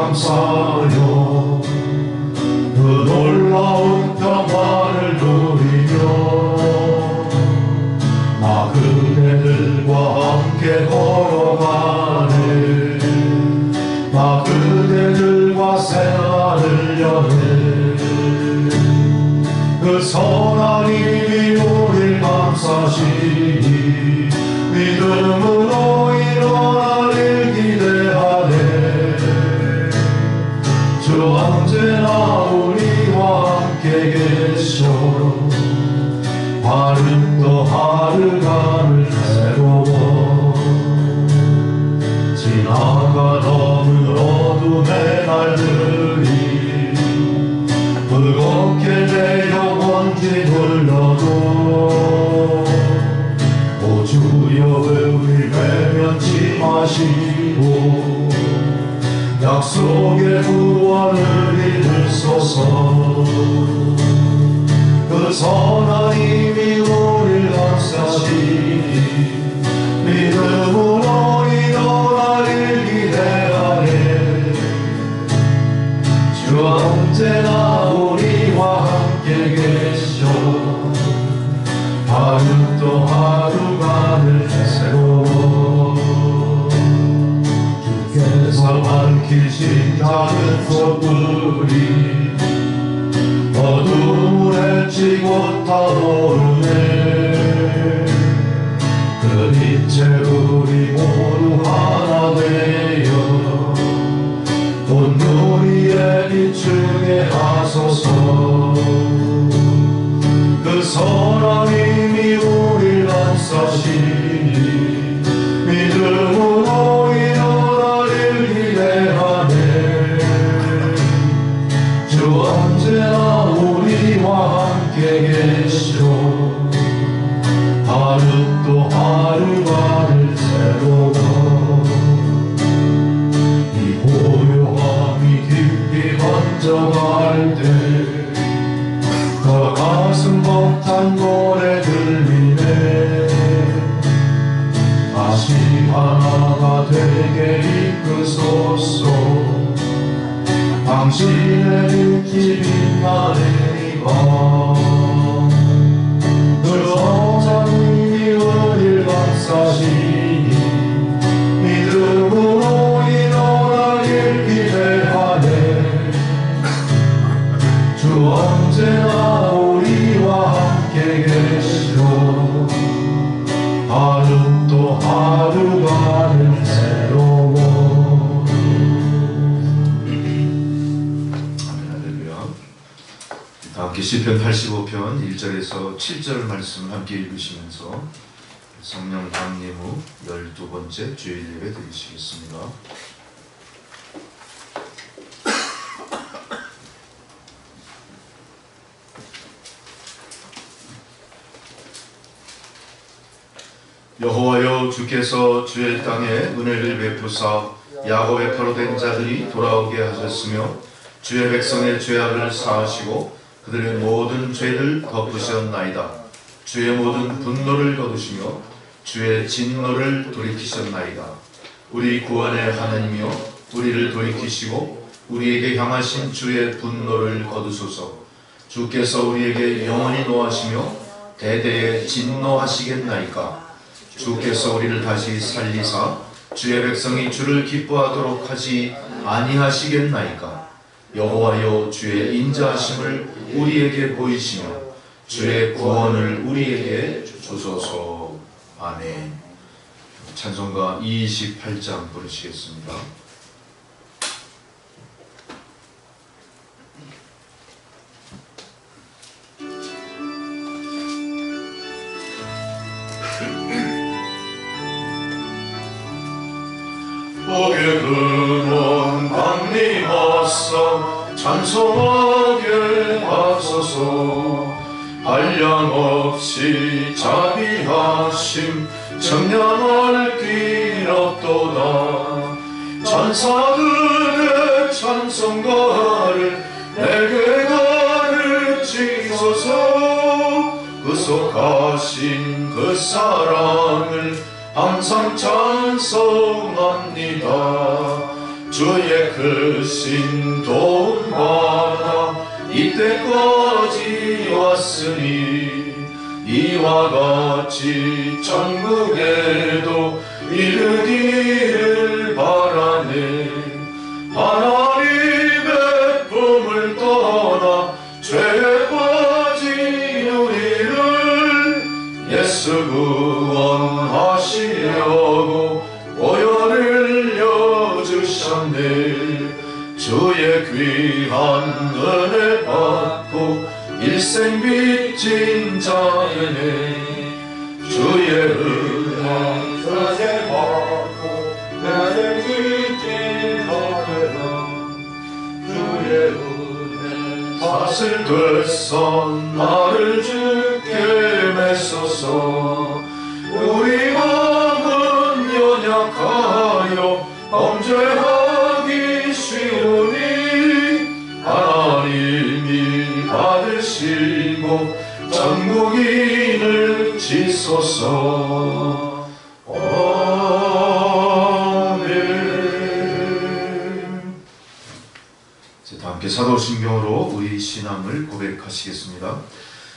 감사하며 그 놀라운 평화를 누리며 나 그대들과 함께 걸어가네. 나 그대들과 생활을 여네. 그 선한 힘이 우릴 감싸시니 믿음으로 일어나길 기대하네. 주 언제나 우리와 함께 계셔 하루도 하루가를 새로워. 지나가던 어둠의 날들이 무겁게 내 영혼지 돌려도 오 주여 우릴 외면치 마시고 약속의 구원을 이루소서. 그 선한 힘이 우릴 감싸시니 믿음으로 일어나길 기대하네. 주 언제나 우리와 함께 계셔 하루 또 하루가 늘 새로워. 주께서 밝히신 작은 촛불이 어둠을 헤치고 타오르네. 그 빛에 우리 모두 하나 되어 온 우리에 비추게 하소서. 그 선한 힘이 우릴 감싸시니 믿음으로 일어나길 기대하네. 주 언제나 우리와 함께 계시오 하루 또 하루가 늘 새로워. 이 고요함이 깊이 번져갈 때 더 가슴 벅찬 노래 들리네. 다시 하나가 되게 이끄소서. 당신의 빛이 빛나는 이밤 그 선한 힘이 우릴 감싸시니 믿음으로 일어나길 기대하네. 주 언제나 우리와 함께 계시오 하루 또 하루가 늘 새로워. 함께 시편 85편 1절에서 7절 말씀을 함께 읽으시면서 성령 강림 후 12번째 주일 예배 드리시겠습니다. 여호와여, 주께서 주의 땅에 은혜를 베푸사 야곱의 포로된 자들이 돌아오게 하셨으며 주의 백성의 죄악을 사하시고 그들의 모든 죄를 덮으셨나이다. 주의 모든 분노를 거두시며 주의 진노를 돌이키셨나이다. 우리 구원의 하나님이여, 우리를 돌이키시고 우리에게 향하신 주의 분노를 거두소서. 주께서 우리에게 영원히 노하시며 대대에 진노하시겠나이까. 주께서 우리를 다시 살리사 주의 백성이 주를 기뻐하도록 하지 아니하시겠나이까. 여호와여, 주의 인자하심을 우리에게 보이시며 주의 구원을 우리에게 주소서. 아멘. 찬송가 28장 부르시겠습니다. 복의 근원 강림하사 찬송하게 하소서. 한량없이 자비하심 청량할 길 없도다. 천사들의 찬송가를 내게 가르치소서. 구속하신 그 사랑을 항상 찬송합니다. 주의 크신 도움 받아 이때까지 왔으니 이와 같이 천국에도 이르기를 바라네. 하나님의 품을 떠나 죄에 빠진 우리를 예수 구원하시려고 보혈을 여주셨네. 주의 귀한 은혜 받고 일생 빚진 자에네. 주의 은혜 은혜 받고 나를 빚진 자에네. 주의 은혜 사슬 되선 나를 주께 메소서. 우리 마음은 연약하여 범죄하기 쉬우니 하나님이 받으시고 천국인을 지소서. 아멘. 다 함께 사도신경으로 우리 신앙을 고백하시겠습니다.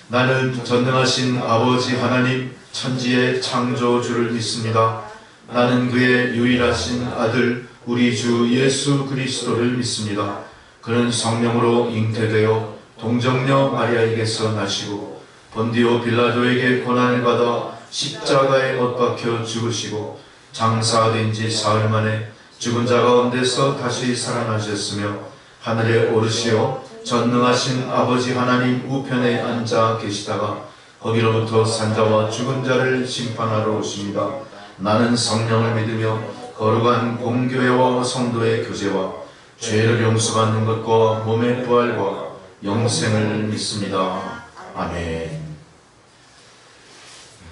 나는 전능하신 아버지 하나님 천지의 창조주를 믿습니다. 나는 그의 유일하신 아들 우리 주 예수 그리스도를 믿습니다. 그는 성령으로 잉태되어 동정녀 마리아에게서 나시고 본디오 빌라도에게 고난을 받아 십자가에 못 박혀 죽으시고 장사된 지 사흘 만에 죽은 자 가운데서 다시 살아나셨으며 하늘에 오르시어 전능하신 아버지 하나님 우편에 앉아 계시다가 거기로부터 산자와 죽은 자를 심판하러 오십니다. 나는 성령을 믿으며 거룩한 공교회와 성도의 교제와 죄를 용서받는 것과 몸의 부활과 영생을 믿습니다. 아멘.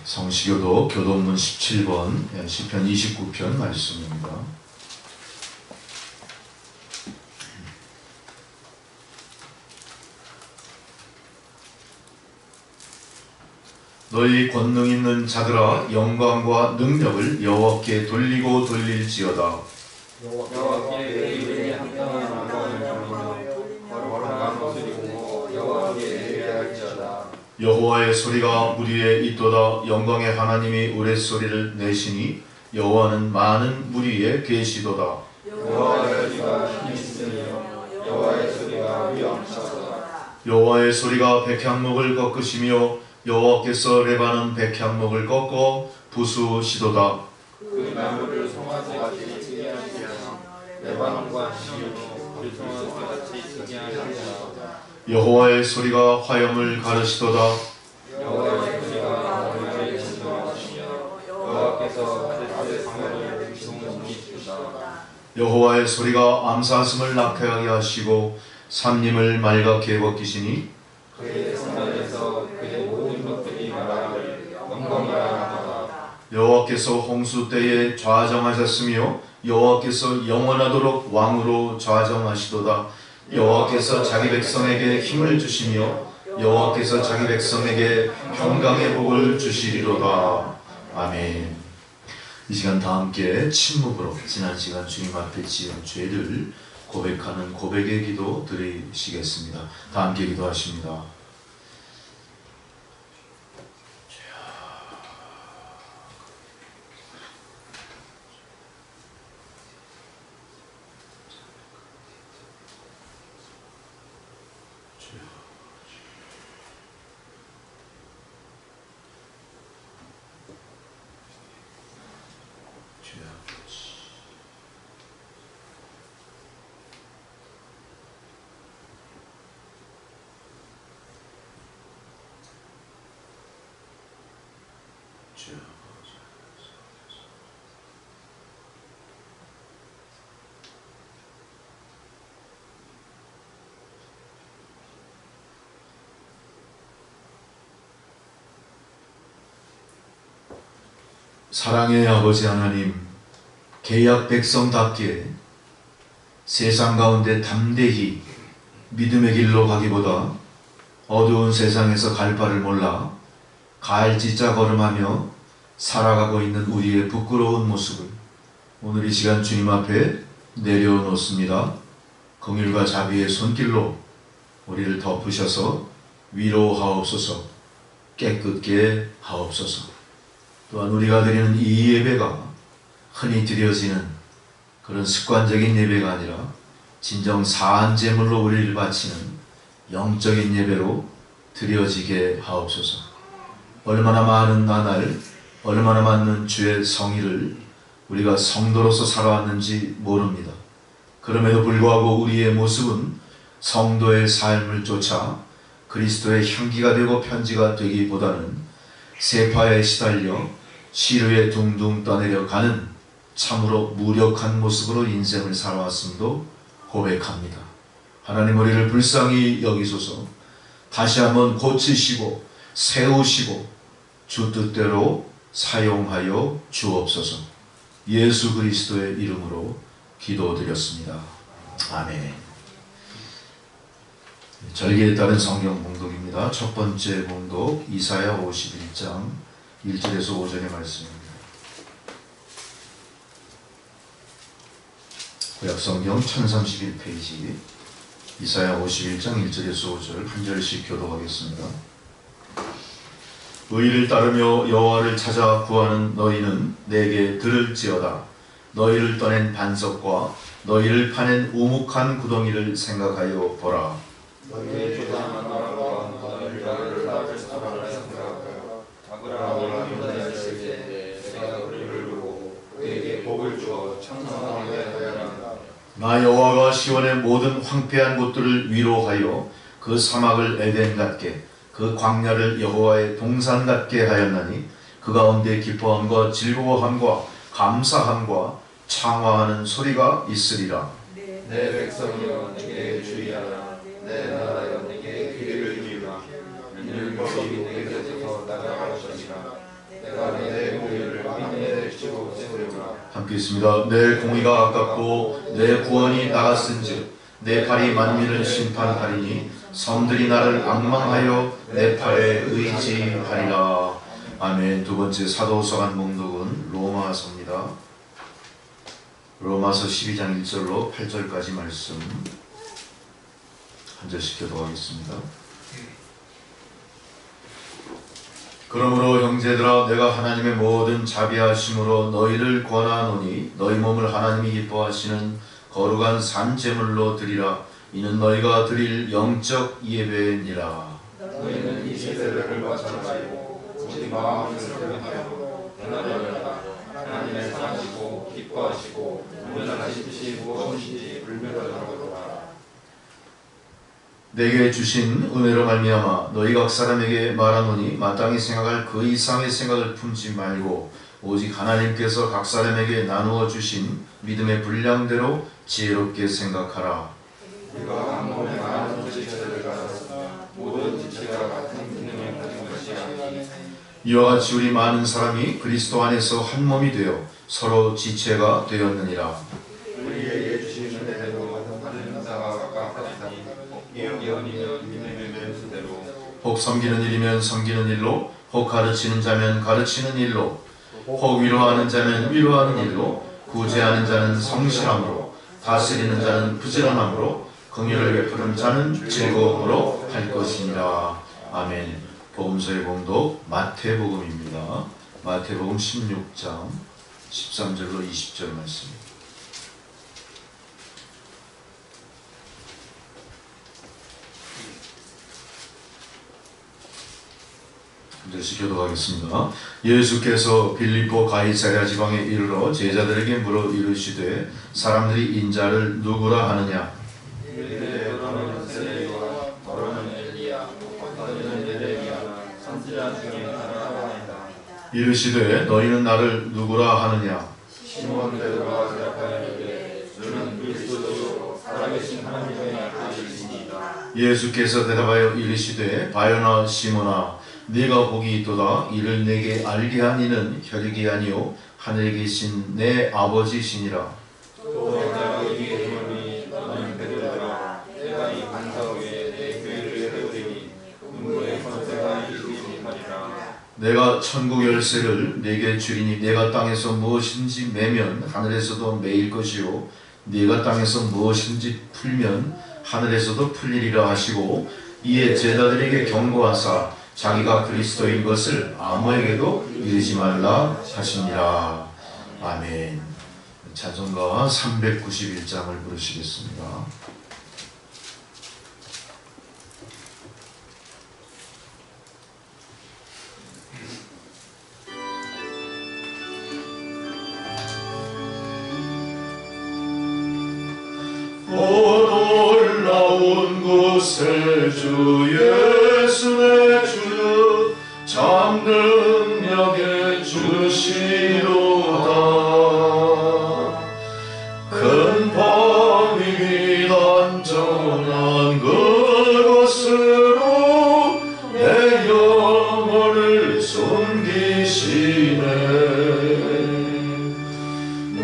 성시교도 교도문 17번 시편 29편 말씀입니다. 너희 권능 있는 자들아 영광과 능력을 여호와께 돌리고 돌릴지어다. 여호와께 의인의 합당한 영광을 돌리며 거룩한 것을 입고 여호와께 예배할지어다. 여호와의 소리가 물 위에 있도다. 영광의 하나님이 우레소리를 내시니 여호와는 많은 물 위에 계시도다. 여호와의 소리가 힘이 있으며 여호와의 소리가 위엄하도다. 여호와의 소리가 백향목을 꺾으시며 여호와께서 레바논 백향목을 꺾어 부수시도다. 그 나무를 송아지같이 지게 하시며 레바논과 시온으로 들송아지같이 지게 하시도다. 여호와의 소리가 화염을 가르시도다. 여호와의 소리가 너희를 진동하시며 여호와께서 그들의 상을 비송시키시도다. 여호와의 소리가 암사슴을 낙태하게 하시고 삼림을 말갛게 벗기시니 그의 성전에서 그의 모든 것들이 말하기를 영광이라 하도다. 여호와께서 홍수 때에 좌정하셨으며 여호와께서 영원하도록 왕으로 좌정하시도다. 여호와께서 자기 백성에게 힘을 주시며 여호와께서 자기 백성에게 평강의 복을 주시리로다. 아멘. 이 시간 다 함께 침묵으로 지난 시간 주님 앞에 지은 죄를 고백하는 고백의 기도 드리시겠습니다. 다 함께 기도하십니다. 사랑의 아버지 하나님, 계약 백성답게 세상 가운데 담대히 믿음의 길로 가기보다 어두운 세상에서 갈 바를 몰라 갈짓자 걸음하며 살아가고 있는 우리의 부끄러운 모습을 오늘 이 시간 주님 앞에 내려놓습니다. 긍휼과 자비의 손길로 우리를 덮으셔서 위로하옵소서, 깨끗게 하옵소서. 또한 우리가 드리는 이 예배가 흔히 드려지는 그런 습관적인 예배가 아니라 진정 사한 제물로 우리를 바치는 영적인 예배로 드려지게 하옵소서. 얼마나 많은 나날, 얼마나 많은 주의 성의를 우리가 성도로서 살아왔는지 모릅니다. 그럼에도 불구하고 우리의 모습은 성도의 삶을 쫓아 그리스도의 향기가 되고 편지가 되기보다는 세파에 시달려 시루에 둥둥 떠내려 가는 참으로 무력한 모습으로 인생을 살아왔음도 고백합니다. 하나님 우리를 불쌍히 여기소서. 다시 한번 고치시고 세우시고 주 뜻대로 사용하여 주옵소서. 예수 그리스도의 이름으로 기도드렸습니다. 아멘. 절기에 따른 성경 봉독입니다. 첫 번째 봉독 이사야 51장 1절에서 5절의 말씀입니다. 구약성경 1031페이지 이사야 51장 1절에서 5절 한 절씩 교독하겠습니다. 의를 따르며 여호와를 찾아 구하는 너희는 내게 들을지어다. 너희를 떠낸 반석과 너희를 파낸 우묵한 구덩이를 생각하여 보라. 너희의 조상한 나라와 너희를 나를 사랑하라 생각하여 아브라함을 인도하실 때 내가 그를 부르고 그에게 복을 주어 창성하게 하였다. 나 여호와가 시온의 모든 황폐한 곳들을 위로하여 그 사막을 에덴 같게 그 광야를 여호와의 동산 같게 하였나니 그 가운데 기뻐함과 즐거워함과 감사함과 창화하는 소리가 있으리라. 내 백성이여 내게 주의하라. 내 나라여 내게 귀를 기울라. 이는 법이 내 곁에서 나아갈 것이라. 내가 내 공의를 인내에 치고 세우리라. 함께 있습니다. 내 공의가 아깝고 내 구원이 나갔은즉 내 팔이 만민을 심판하리니 섬들이 나를 앙망하여 내 팔에 의지하리라. 아멘. 두 번째 사도서관 봉독은 로마서입니다. 로마서 12장 1절로 8절까지 말씀 한 절씩 교독하겠습니다. 그러므로 형제들아 내가 하나님의 모든 자비하심으로 너희를 권하노니 너희 몸을 하나님이 기뻐하시는 거룩한 산 제물로 드리라. 이는 너희가 드릴 영적 예배니라. 너희는 이 세대를 마찬가지고 오직 마음을 새롭게 변화되어라. 하나님의 사랑하시고 기뻐하시고 원하신 뜻이 무엇인지 불명하도록. 내게 주신 은혜로 말미암아 너희 각 사람에게 말하노니 마땅히 생각할 그 이상의 생각을 품지 말고 오직 하나님께서 각 사람에게 나누어 주신 믿음의 분량대로 지혜롭게 생각하라. 우리가 한 몸에 많은 지체를 가졌으나 모든 지체가 같은 기능을 가진 것이 아니니 이와 같이 우리 많은 사람이 그리스도 안에서 한 몸이 되어 서로 지체가 되었느니라. 우리에게 주신 은혜대로 하는 자가 각각 같으니 예언이면 믿음의 멘수대로 혹 섬기는 일이면 섬기는 일로, 혹 가르치는 자면 가르치는 일로, 혹 위로하는 자면 위로하는 일로, 구제하는 자는 성실함으로, 다스리는 자는 부지런함으로, 긍휼을 베푸는 자는 즐거움으로 할 것이니라. 아멘. 복음서의 봉독 마태복음입니다. 마태복음 16장 13절로 20절 말씀입니다. 다시 교독하겠습니다. 예수께서 빌립보 가이사랴 지방에 이르러 제자들에게 물어 이르시되 사람들이 인자를 누구라 하느냐? 이르되 너는 세례요한, 너는 엘리야, 너는 예레미야, 선지자 중에 하나라 하니라. 이르시되 너희는 나를 누구라 하느냐? 시몬 베드로가 대답하여 주는 그리스도시요 살아계신 하나님의 아들이시니이다. 예수께서 대답하여 이르시되 바요나 시몬아 네가 복이 있도다. 이를 내게 알게 한 이는 혈육이 아니요 하늘에 계신 내 아버지시니라. 또 내가 이에 이르노니 너는 베드로라. 내가 이 반석 위에 내 교회를 세우리니 음부의 권세가 이루리니 하리라. 내가 천국 열쇠를 네게 주리니 네가 땅에서 무엇인지 매면 하늘에서도 매일 것이요 네가 땅에서 무엇인지 풀면 하늘에서도 풀리리라 하시고 이에 제자들에게 경고하사 자기가 그리스도인 것을 아무에게도 이르지 말라 하시니라. 아멘. 찬송가 391장을 부르시겠습니다. 놀라운 곳에 주 예수 내 주 참 능력의 주시로다. 큰 범위 단전한 그곳으로 내 영혼을 숨기시네. 내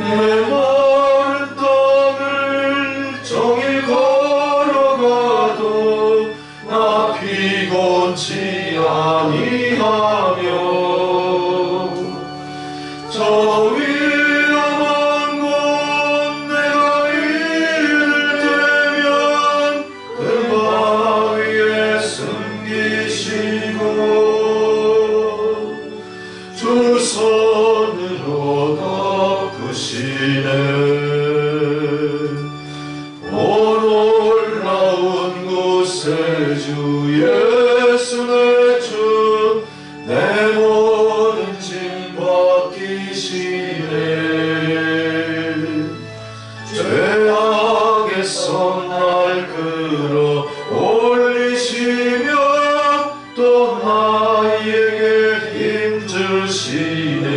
마른 땅을 종일 걸어가도 나 피곤치 아니하며 저 위험한 곳 내가 이를 되면 그 바위에 숨기시고 주 손으로 덮으시네. 오 놀라운 곳에 주 예수 내 주 내 모든 짐 벗기시네. 죄악에서 날 끌어 올리시며 또 나에게 힘 주시네.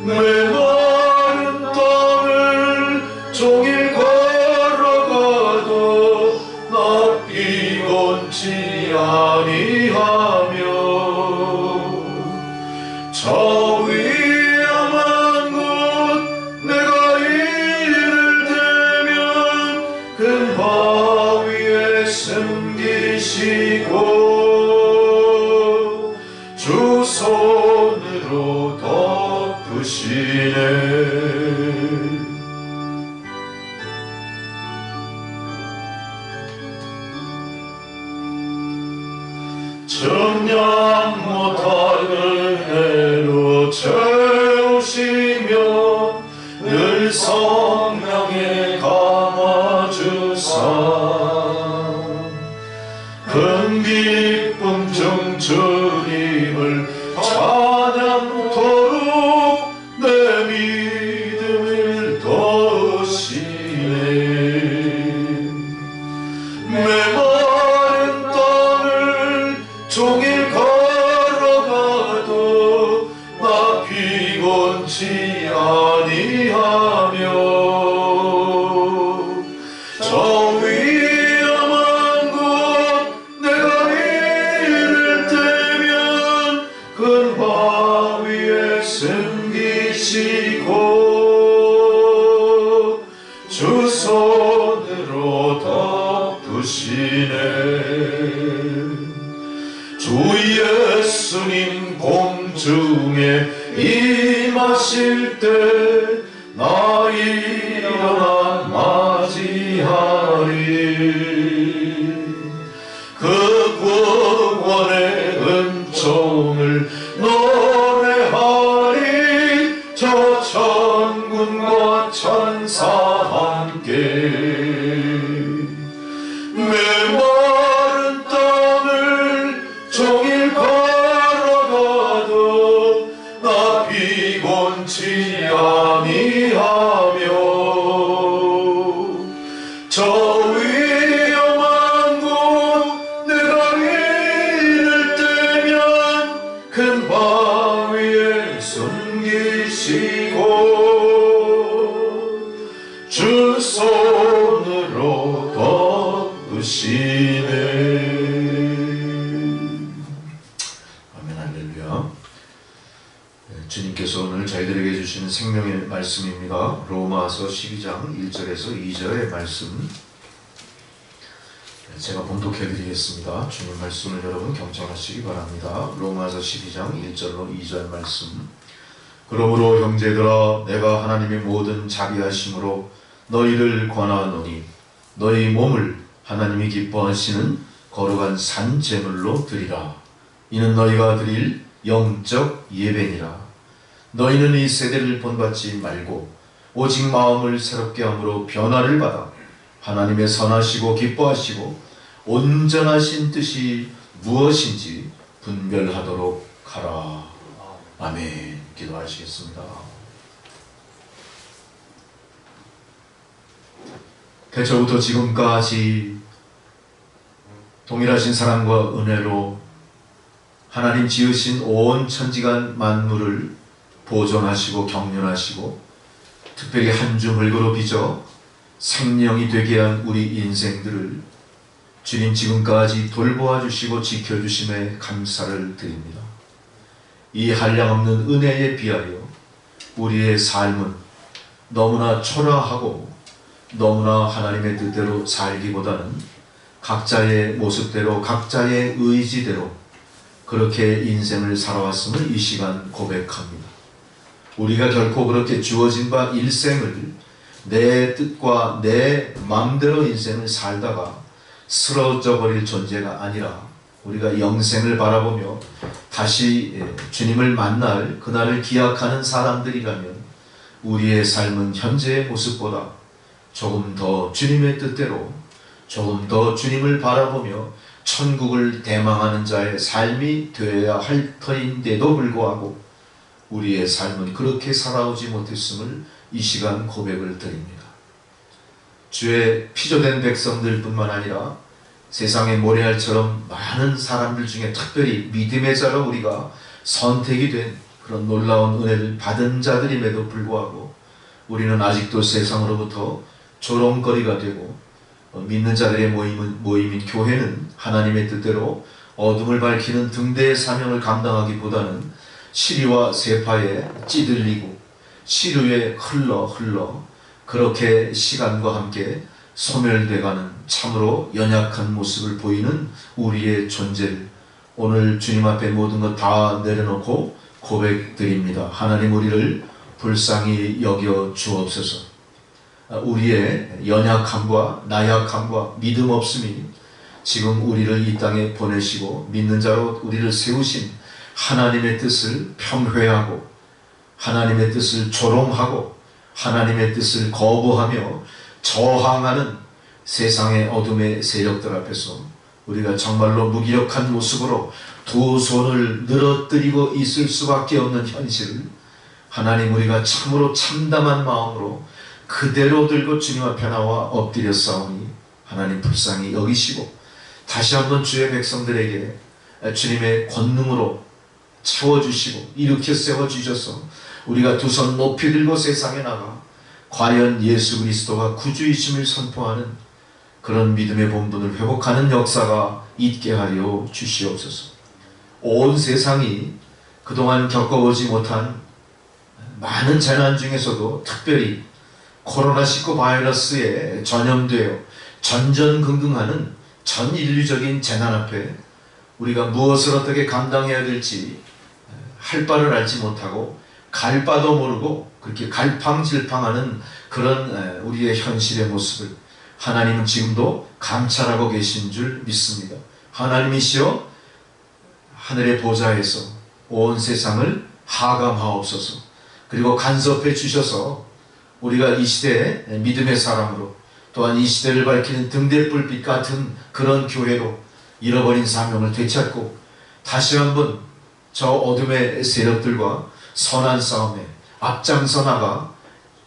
내 마른 땅을 종일 걸어가도 나 피곤치 아니하며 저 위험한 곳 내가 이를 되면 큰 바위에 숨기시고 주 손으로 덮으시네. 정량 못할 은혜로 채우시며 늘 성령에 감아주사 큰 기쁨 중 주님을 찬양토록 내 믿음을 더우시네. 내 마른 땅을 종일 걸어가도 나 피곤치 아니하며 저 위험한 곳 내가 이를 되면 큰 바위에 숨기시고 주 손으로 덮으시네. 주 예수님 공중에 임하실 때 나 일어나 맞이하리. 그 구원의 은총을 노래하리. 저 천군과 천사 함께 내 마른 땅을 종일 걸어가도 나 피곤치 아니하며 저 위험한 곳 내가 이를 때면 큰 바위에 숨기시고 주 손으로 덮으시네. 아멘. 할렐루야. 주님께서 오늘 저희들에게 주시는 생명의 말씀입니다. 로마서 12장 1절에서 2절의 말씀 제가 봉독해 드리겠습니다. 주님 말씀을 여러분 경청하시기 바랍니다. 로마서 12장 1절로 2절 말씀. 그러므로 형제들아 내가 하나님의 모든 자비하심으로 너희를 권하노니 너희 몸을 하나님이 기뻐하시는 거룩한 산 제물로 드리라. 이는 너희가 드릴 영적 예배니라. 너희는 이 세대를 본받지 말고 오직 마음을 새롭게 함으로 변화를 받아 하나님의 선하시고 기뻐하시고 온전하신 뜻이 무엇인지 분별하도록 하라. 아멘. 기도하시겠습니다. 태초부터 지금까지 동일하신 사랑과 은혜로 하나님 지으신 온 천지간 만물을 보존하시고 경륜하시고 특별히 한 줌 흙으로 빚어 생명이 되게 한 우리 인생들을 주님 지금까지 돌보아 주시고 지켜주심에 감사를 드립니다. 이 한량없는 은혜에 비하여 우리의 삶은 너무나 초라하고 너무나 하나님의 뜻대로 살기보다는 각자의 모습대로 각자의 의지대로 그렇게 인생을 살아왔음을 이 시간 고백합니다. 우리가 결코 그렇게 주어진 바 일생을 내 뜻과 내 마음대로 인생을 살다가 쓰러져 버릴 존재가 아니라 우리가 영생을 바라보며 다시 주님을 만날 그날을 기약하는 사람들이라면 우리의 삶은 현재의 모습보다 조금 더 주님의 뜻대로 조금 더 주님을 바라보며 천국을 대망하는 자의 삶이 되어야 할 터인데도 불구하고 우리의 삶은 그렇게 살아오지 못했음을 이 시간 고백을 드립니다. 주의 피조된 백성들 뿐만 아니라 세상의 모래알처럼 많은 사람들 중에 특별히 믿음의 자로 우리가 선택이 된 그런 놀라운 은혜를 받은 자들임에도 불구하고 우리는 아직도 세상으로부터 조롱거리가 되고 믿는 자들의 모임인 교회는 하나님의 뜻대로 어둠을 밝히는 등대의 사명을 감당하기보다는 시리와 세파에 찌들리고 시루에 흘러 그렇게 시간과 함께 소멸돼가는 참으로 연약한 모습을 보이는 우리의 존재를 오늘 주님 앞에 모든 것 다 내려놓고 고백드립니다. 하나님 우리를 불쌍히 여겨 주옵소서. 우리의 연약함과 나약함과 믿음 없음이 지금 우리를 이 땅에 보내시고 믿는 자로 우리를 세우신 하나님의 뜻을 평회하고 하나님의 뜻을 조롱하고 하나님의 뜻을 거부하며 저항하는 세상의 어둠의 세력들 앞에서 우리가 정말로 무기력한 모습으로 두 손을 늘어뜨리고 있을 수밖에 없는 현실을 하나님 우리가 참으로 참담한 마음으로 그대로 들고 주님 앞에 나와 엎드려 싸우니 하나님 불쌍히 여기시고 다시 한번 주의 백성들에게 주님의 권능으로 채워주시고 일으켜 세워주셔서 우리가 두 손 높이 들고 세상에 나가 과연 예수 그리스도가 구주이심을 선포하는 그런 믿음의 본분을 회복하는 역사가 있게 하여 주시옵소서. 온 세상이 그동안 겪어보지 못한 많은 재난 중에서도 특별히 코로나19 바이러스에 전염되어 전전긍긍하는 전 인류적인 재난 앞에 우리가 무엇을 어떻게 감당해야 될지 할 바를 알지 못하고 갈 바도 모르고 그렇게 갈팡질팡하는 그런 우리의 현실의 모습을 하나님은 지금도 감찰하고 계신 줄 믿습니다. 하나님이시여 하늘의 보좌에서 온 세상을 하감하옵소서. 그리고 간섭해 주셔서 우리가 이 시대의 믿음의 사람으로 또한 이 시대를 밝히는 등대불빛 같은 그런 교회로 잃어버린 사명을 되찾고 다시 한번 저 어둠의 세력들과 선한 싸움에 앞장서 나가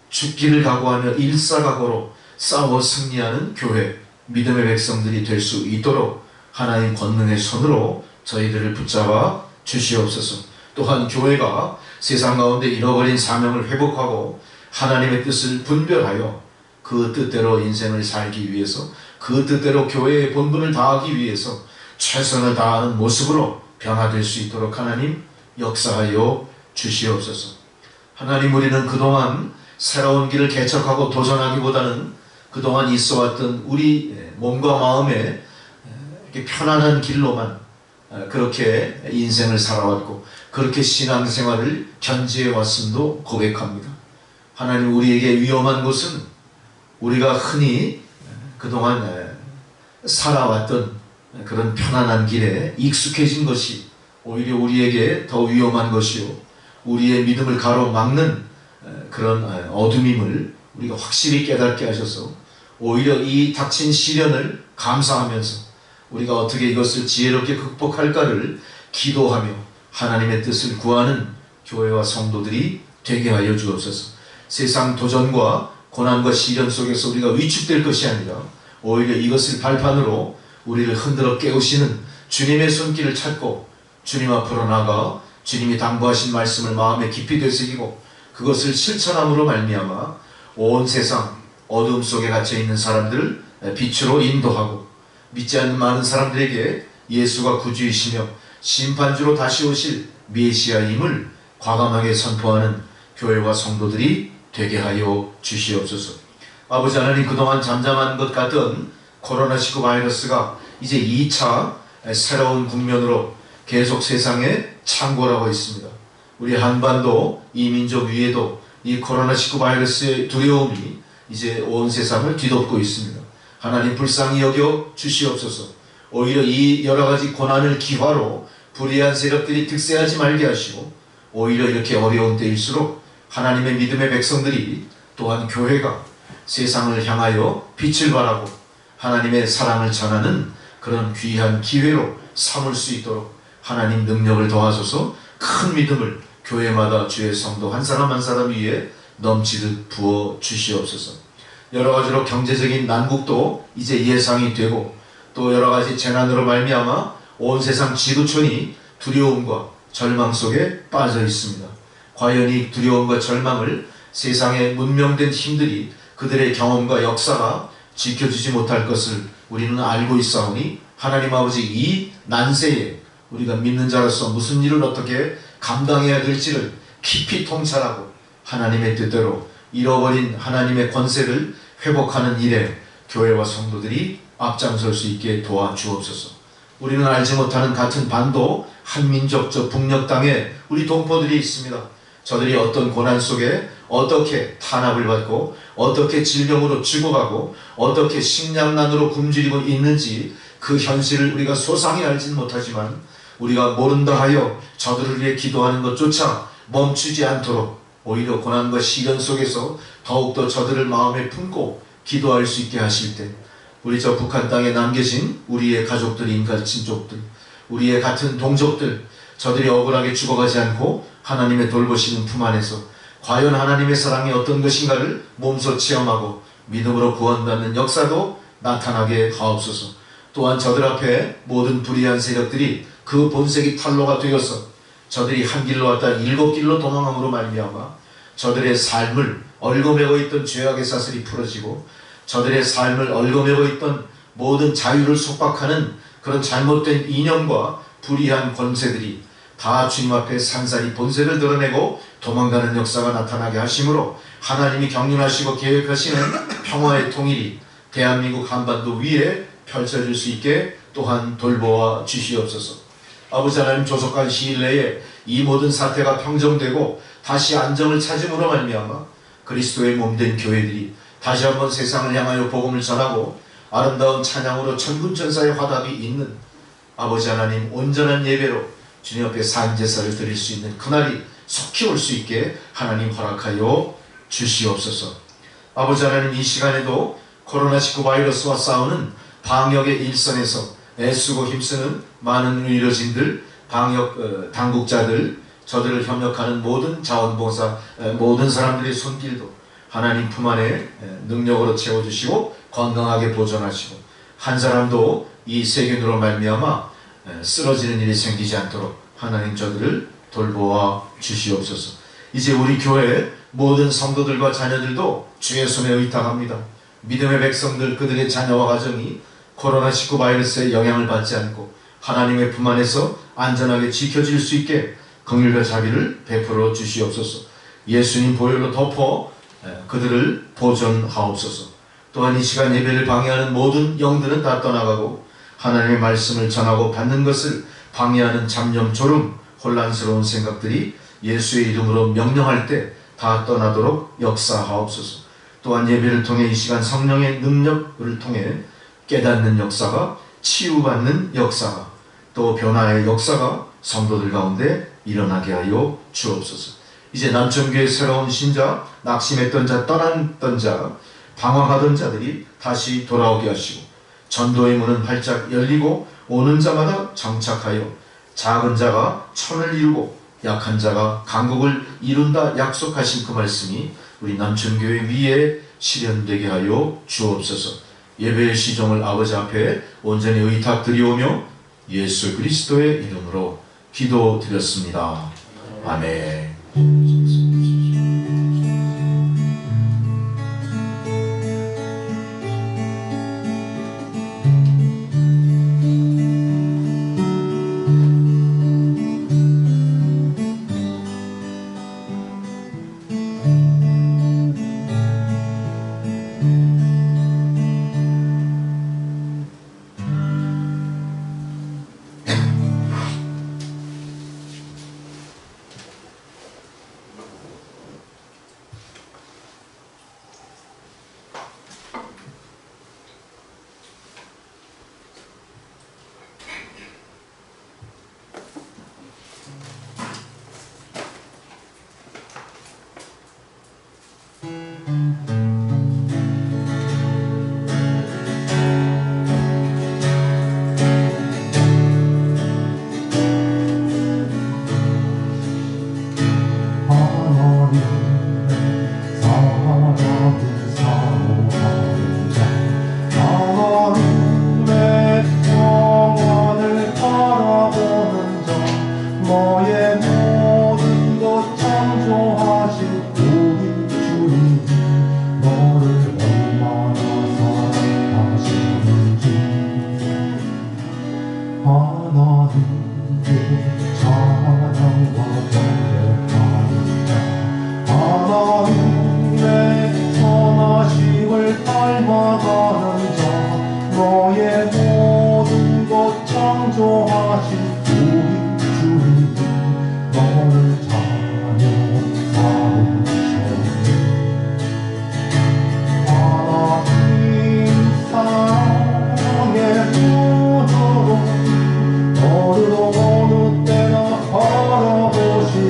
죽기를 각오하며 일사각오로 싸워 승리하는 교회, 믿음의 백성들이 될 수 있도록 하나님 권능의 손으로 저희들을 붙잡아 주시옵소서. 또한 교회가 세상 가운데 잃어버린 사명을 회복하고 하나님의 뜻을 분별하여 그 뜻대로 인생을 살기 위해서 그 뜻대로 교회의 본분을 다하기 위해서 최선을 다하는 모습으로 변화될 수 있도록 하나님 역사하여 주시옵소서. 하나님 우리는 그동안 새로운 길을 개척하고 도전하기보다는 그동안 있어왔던 우리 몸과 마음에 이렇게 편안한 길로만 그렇게 인생을 살아왔고 그렇게 신앙생활을 견지해 왔음도 고백합니다. 하나님, 우리에게 위험한 곳은 우리가 흔히 그동안 살아왔던 그런 편안한 길에 익숙해진 것이 오히려 우리에게 더 위험한 것이요, 우리의 믿음을 가로막는 그런 어둠임을 우리가 확실히 깨닫게 하셔서 오히려 이 닥친 시련을 감사하면서 우리가 어떻게 이것을 지혜롭게 극복할까를 기도하며 하나님의 뜻을 구하는 교회와 성도들이 되게 하여 주옵소서. 세상 도전과 고난과 시련 속에서 우리가 위축될 것이 아니라 오히려 이것을 발판으로 우리를 흔들어 깨우시는 주님의 손길을 찾고 주님 앞으로 나가 주님이 당부하신 말씀을 마음에 깊이 되새기고 그것을 실천함으로 말미암아 온 세상 어둠 속에 갇혀있는 사람들을 빛으로 인도하고 믿지 않는 많은 사람들에게 예수가 구주이시며 심판주로 다시 오실 메시아임을 과감하게 선포하는 교회와 성도들이 되게 하여 주시옵소서. 아버지 하나님, 그동안 잠잠한 것 같던 코로나19 바이러스가 이제 2차 새로운 국면으로 계속 세상에 창궐하고 있습니다. 우리 한반도 이민족 위에도 이 코로나19 바이러스의 두려움이 이제 온 세상을 뒤덮고 있습니다. 하나님, 불쌍히 여겨 주시옵소서. 오히려 이 여러가지 고난을 기화로 불의한 세력들이 득세하지 말게 하시고 오히려 이렇게 어려운 때일수록 하나님의 믿음의 백성들이 또한 교회가 세상을 향하여 빛을 발하고 하나님의 사랑을 전하는 그런 귀한 기회로 삼을 수 있도록 하나님 능력을 더하소서. 큰 믿음을 교회마다 주의 성도 한 사람 한 사람 위에 넘치듯 부어 주시옵소서. 여러가지로 경제적인 난국도 이제 예상이 되고 또 여러가지 재난으로 말미암아 온 세상 지구촌이 두려움과 절망 속에 빠져 있습니다. 과연 이 두려움과 절망을 세상의 문명된 힘들이 그들의 경험과 역사가 지켜주지 못할 것을 우리는 알고 있사오니 하나님 아버지, 이 난세에 우리가 믿는 자로서 무슨 일을 어떻게 감당해야 될지를 깊이 통찰하고 하나님의 뜻대로 잃어버린 하나님의 권세를 회복하는 일에 교회와 성도들이 앞장설 수 있게 도와주옵소서. 우리는 알지 못하는 같은 반도 한민족 저 북녘 땅에 우리 동포들이 있습니다. 저들이 어떤 고난 속에 어떻게 탄압을 받고 어떻게 질병으로 죽어가고 어떻게 식량난으로 굶주리고 있는지 그 현실을 우리가 소상히 알지는 못하지만 우리가 모른다 하여 저들을 위해 기도하는 것조차 멈추지 않도록 오히려 고난과 시련 속에서 더욱더 저들을 마음에 품고 기도할 수 있게 하실 때 우리 저 북한 땅에 남겨진 우리의 가족들, 인간 친족들, 우리의 같은 동족들, 저들이 억울하게 죽어가지 않고 하나님의 돌보시는 품 안에서 과연 하나님의 사랑이 어떤 것인가를 몸소 체험하고 믿음으로 구원받는 역사도 나타나게 하옵소서. 또한 저들 앞에 모든 불의한 세력들이 그 본색이 탄로가 되어서 저들이 한 길로 왔다 7길로 도망함으로 말미암아 저들의 삶을 얽어매고 있던 죄악의 사슬이 풀어지고 저들의 삶을 얽어매고 있던 모든 자유를 속박하는 그런 잘못된 이념과 불의한 권세들이 다 주님 앞에 산산이 본색을 드러내고 도망가는 역사가 나타나게 하심으로 하나님이 경륜하시고 계획하시는 평화의 통일이 대한민국 한반도 위에 펼쳐질 수 있게 또한 돌보아 주시옵소서. 아버지 하나님, 조속한 시일 내에 이 모든 사태가 평정되고 다시 안정을 찾음으로 말미암아 그리스도의 몸된 교회들이 다시 한번 세상을 향하여 복음을 전하고 아름다운 찬양으로 천군천사의 화답이 있는 아버지 하나님, 온전한 예배로 주님 앞에 산제사를 드릴 수 있는 그날이 속히 올 수 있게 하나님 허락하여 주시옵소서. 아버지 하나님, 이 시간에도 코로나19 바이러스와 싸우는 방역의 일선에서 애쓰고 힘쓰는 많은 의료진들, 방역 당국자들, 저들을 협력하는 모든 자원봉사 모든 사람들의 손길도 하나님 품 안에 능력으로 채워주시고 건강하게 보존하시고 한 사람도 이 세균으로 말미암아 쓰러지는 일이 생기지 않도록 하나님 저들을 돌보아 주시옵소서. 이제 우리 교회 모든 성도들과 자녀들도 주의 손에 의탁합니다. 믿음의 백성들, 그들의 자녀와 가정이 코로나19 바이러스의 영향을 받지 않고 하나님의 품 안에서 안전하게 지켜질 수 있게 긍휼과 자비를 베풀어 주시옵소서. 예수님 보혈로 덮어 그들을 보존하옵소서. 또한 이 시간 예배를 방해하는 모든 영들은 다 떠나가고 하나님의 말씀을 전하고 받는 것을 방해하는 잡념, 졸음, 혼란스러운 생각들이 예수의 이름으로 명령할 때 다 떠나도록 역사하옵소서. 또한 예배를 통해 이 시간 성령의 능력을 통해 깨닫는 역사가, 치유받는 역사가, 또 변화의 역사가 성도들 가운데 일어나게 하여 주옵소서. 이제 남천교회 새로운 신자, 낙심했던 자, 떠났던 자, 방황하던 자들이 다시 돌아오게 하시고, 전도의 문은 활짝 열리고 오는 자마다 정착하여 작은 자가 천을 이루고 약한 자가 강국을 이룬다 약속하신 그 말씀이 우리 남천교회 위에 실현되게 하여 주옵소서. 예배의 시종을 아버지 앞에 온전히 의탁드리오며 예수 그리스도의 이름으로 기도드렸습니다. 아멘. 어느 때나 바라보시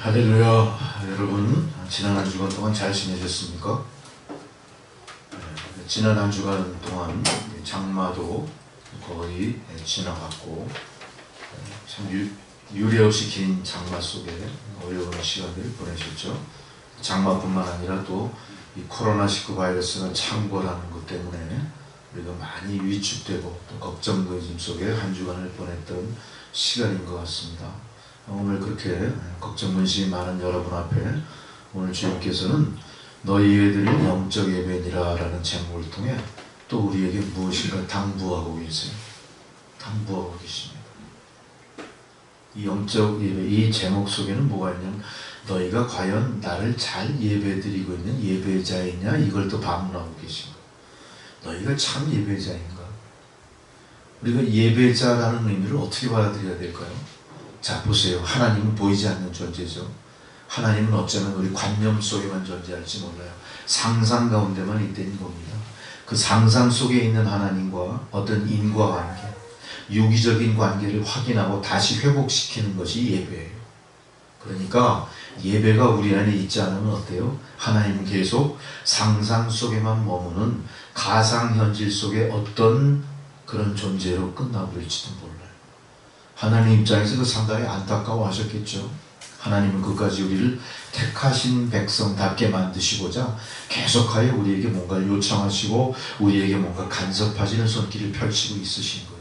할렐루야. 여러분, 지난 한 주간 동안 잘 지내셨습니까? 지난 한 주간 동안 장마도 거의 지나갔고 참 유례없이 긴 장마 속에 어려운 시간들을 보내셨죠. 장마뿐만 아니라 또 이 코로나19 바이러스가 창궐하는 것 때문에 우리가 많이 위축되고 또 걱정거짐 속에 한 주간을 보냈던 시간인 것 같습니다. 오늘 그렇게 걱정문심이 많은 여러분 앞에 오늘 주님께서는 너희에 드릴 영적 예배니라 라는 제목을 통해 또 우리에게 무엇인가 당부하고 계세요. 당부하고 계십니다. 이 영적 예배, 이 제목 속에는 뭐가 있냐면 너희가 과연 나를 잘 예배드리고 있는 예배자이냐, 이걸 또 반문하고 계십니다. 너희가 참 예배자인가? 우리가 예배자라는 의미를 어떻게 받아들여야 될까요? 자, 보세요. 하나님은 보이지 않는 존재죠. 하나님은 어쩌면 우리 관념 속에만 존재할지 몰라요. 상상 가운데만 있다는 겁니다. 그 상상 속에 있는 하나님과 어떤 인과관계, 유기적인 관계를 확인하고 다시 회복시키는 것이 예배예요. 그러니까 예배가 우리 안에 있지 않으면 어때요? 하나님은 계속 상상 속에만 머무는 가상현실 속의 어떤 그런 존재로 끝나버릴지도 몰라요. 하나님 입장에서 그 상당히 안타까워하셨겠죠. 하나님은 끝까지 우리를 택하신 백성답게 만드시고자 계속하여 우리에게 뭔가 요청하시고 우리에게 뭔가 간섭하시는 손길을 펼치고 있으신 거예요.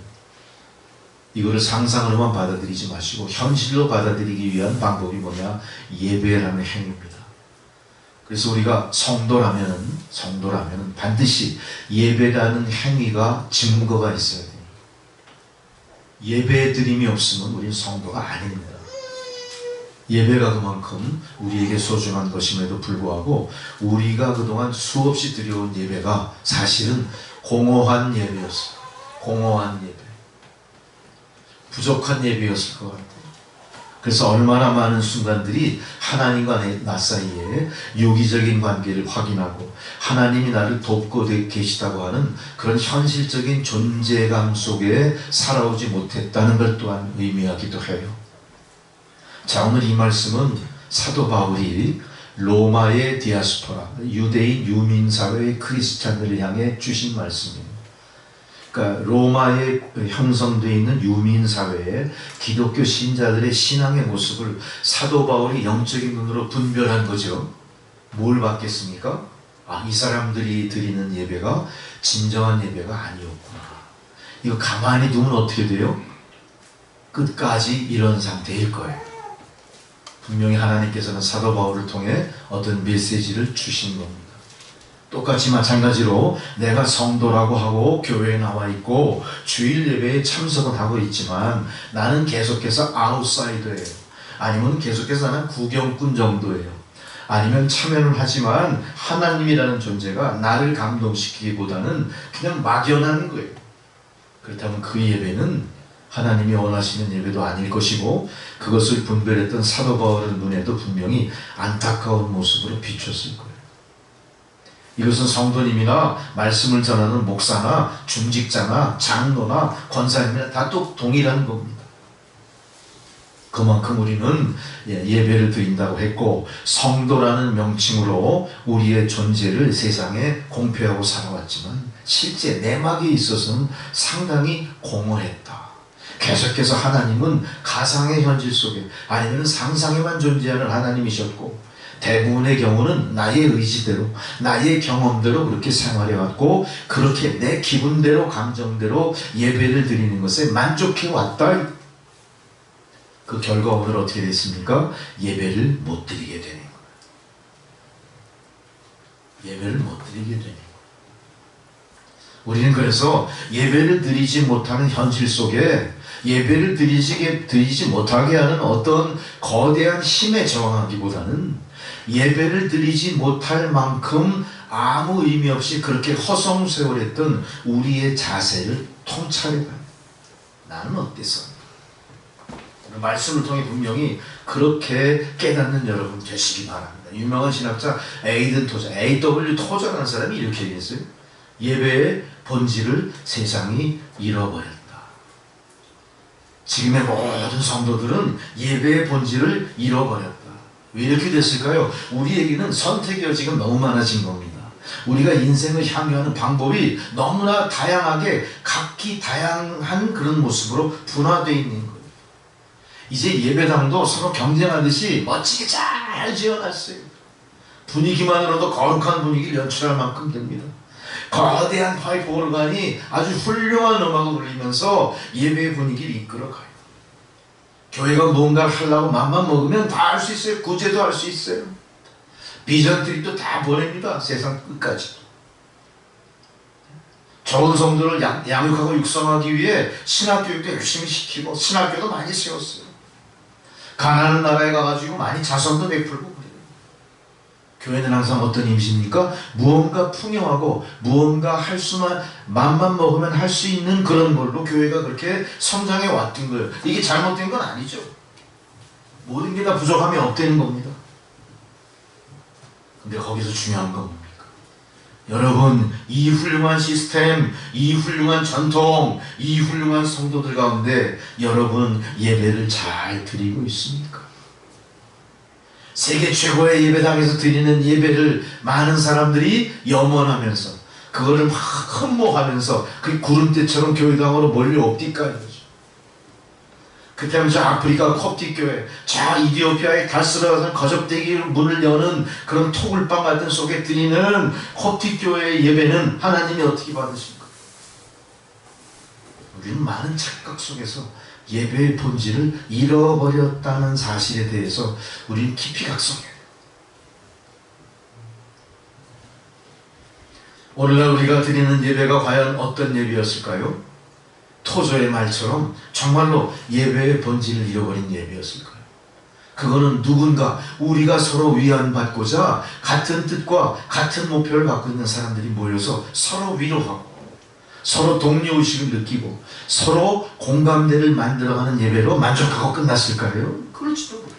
이거를 상상으로만 받아들이지 마시고 현실로 받아들이기 위한 방법이 뭐냐? 예배라는 행위입니다. 그래서 우리가 성도라면 반드시 예배라는 행위가 증거가 있어야 돼요. 예배 드림이 없으면 우리는 성도가 아닙니다. 예배가 그만큼 우리에게 소중한 것임에도 불구하고 우리가 그동안 수없이 드려온 예배가 사실은 공허한 예배였어요. 공허한 예배. 부족한 예배였을 것 같아요. 그래서 얼마나 많은 순간들이 하나님과 나 사이에 유기적인 관계를 확인하고 하나님이 나를 돕고 계시다고 하는 그런 현실적인 존재감 속에 살아오지 못했다는 걸 또한 의미하기도 해요. 자, 오늘 이 말씀은 사도 바울이 로마의 디아스포라, 유대인 유민사회의 크리스찬들을 향해 주신 말씀입니다. 그러니까 로마에 형성되어 있는 유민사회에 기독교 신자들의 신앙의 모습을 사도 바울이 영적인 눈으로 분별한 거죠. 뭘 봤겠습니까? 이 사람들이 드리는 예배가 진정한 예배가 아니었구나. 이거 가만히 두면 어떻게 돼요? 끝까지 이런 상태일 거예요. 분명히 하나님께서는 사도 바울을 통해 어떤 메시지를 주신 겁니다. 똑같이 마찬가지로 내가 성도라고 하고 교회에 나와 있고 주일 예배에 참석은 하고 있지만 나는 계속해서 아웃사이더예요. 아니면 계속해서 나는 구경꾼 정도예요. 아니면 참여는 하지만 하나님이라는 존재가 나를 감동시키기보다는 그냥 막연한 거예요. 그렇다면 그 예배는 하나님이 원하시는 예배도 아닐 것이고 그것을 분별했던 사도 바울의 눈에도 분명히 안타까운 모습으로 비쳤을 거예요. 이것은 성도님이나 말씀을 전하는 목사나 중직자나 장로나 권사님이나 다 또 동일한 겁니다. 그만큼 우리는 예배를 드린다고 했고 성도라는 명칭으로 우리의 존재를 세상에 공표하고 살아왔지만 실제 내막에 있어서는 상당히 공허했다. 계속해서 하나님은 가상의 현실 속에 아니면 상상에만 존재하는 하나님이셨고 대부분의 경우는 나의 의지대로 나의 경험대로 그렇게 생활해왔고 그렇게 내 기분대로 감정대로 예배를 드리는 것에 만족해왔다. 그 결과 오늘 어떻게 됐습니까? 예배를 못 드리게 되는 거예요. 예배를 못 드리게 되는 거예요. 우리는 그래서 예배를 드리지 못하는 현실 속에 예배를 드리지 못하게 하는 어떤 거대한 힘에 저항하기보다는 예배를 드리지 못할 만큼 아무 의미 없이 그렇게 허송세월했던 우리의 자세를 통찰해봐요. 나는 어땠어? 말씀을 통해 분명히 그렇게 깨닫는 여러분 되시기 바랍니다. 유명한 신학자 에이든 토저, A.W. 토저라는 사람이 이렇게 얘기했어요. 예배의 본질을 세상이 잃어버렸다. 지금의 모든 성도들은 예배의 본질을 잃어버렸다. 왜 이렇게 됐을까요? 우리에게는 선택이 지금 너무 많아진 겁니다. 우리가 인생을 향유하는 방법이 너무나 다양하게 각기 다양한 그런 모습으로 분화되어 있는 거예요. 이제 예배당도 서로 경쟁하듯이 멋지게 잘 지어놨어요. 분위기만으로도 거룩한 분위기를 연출할 만큼 됩니다. 거대한 파이프 오르간이 아주 훌륭한 음악을 울리면서 예배의 분위기를 이끌어가요. 교회가 뭔가를 하려고 맘만 먹으면 다 할 수 있어요. 구제도 할 수 있어요. 비전 트립도 다 보냅니다. 세상 끝까지. 좋은 성도를 양육하고 육성하기 위해 신학교육도 열심히 시키고 신학교도 많이 세웠어요. 가나안 나라에 가가지고 많이 자선도 베풀고 그래요. 교회는 항상 어떤 이미지입니까? 무언가 풍요하고 무언가 할 수만 맘만 먹으면 할 수 있는 그런 걸로 교회가 그렇게 성장해 왔던 거예요. 이게 잘못된 건 아니죠. 모든 게 다 부족함이 없다는 겁니다. 근데 거기서 중요한 건 뭡니까? 여러분, 이 훌륭한 시스템, 이 훌륭한 전통, 이 훌륭한 성도들 가운데 여러분 예배를 잘 드리고 있습니까? 세계 최고의 예배당에서 드리는 예배를 많은 사람들이 염원하면서 그거를 막 흠모하면서 그 구름대처럼 교회당으로 몰려옵니까? 이거죠. 그때는 저 아프리카 콥틱 교회, 저 이디오피아의 달스라는 거적대기 문을 여는 그런 토굴방 같은 속에 드리는 콥틱 교회의 예배는 하나님이 어떻게 받으십니까? 우리는 많은 착각 속에서 예배의 본질을 잃어버렸다는 사실에 대해서 우리는 깊이 각성해요. 오늘날 우리가 드리는 예배가 과연 어떤 예배였을까요? 토저의 말처럼 정말로 예배의 본질을 잃어버린 예배였을까요? 그거는 누군가 우리가 서로 위안받고자 같은 뜻과 같은 목표를 갖고 있는 사람들이 모여서 서로 위로하고 서로 동료의식을 느끼고 서로 공감대를 만들어가는 예배로 만족하고 끝났을까요? 그렇지도 못하죠.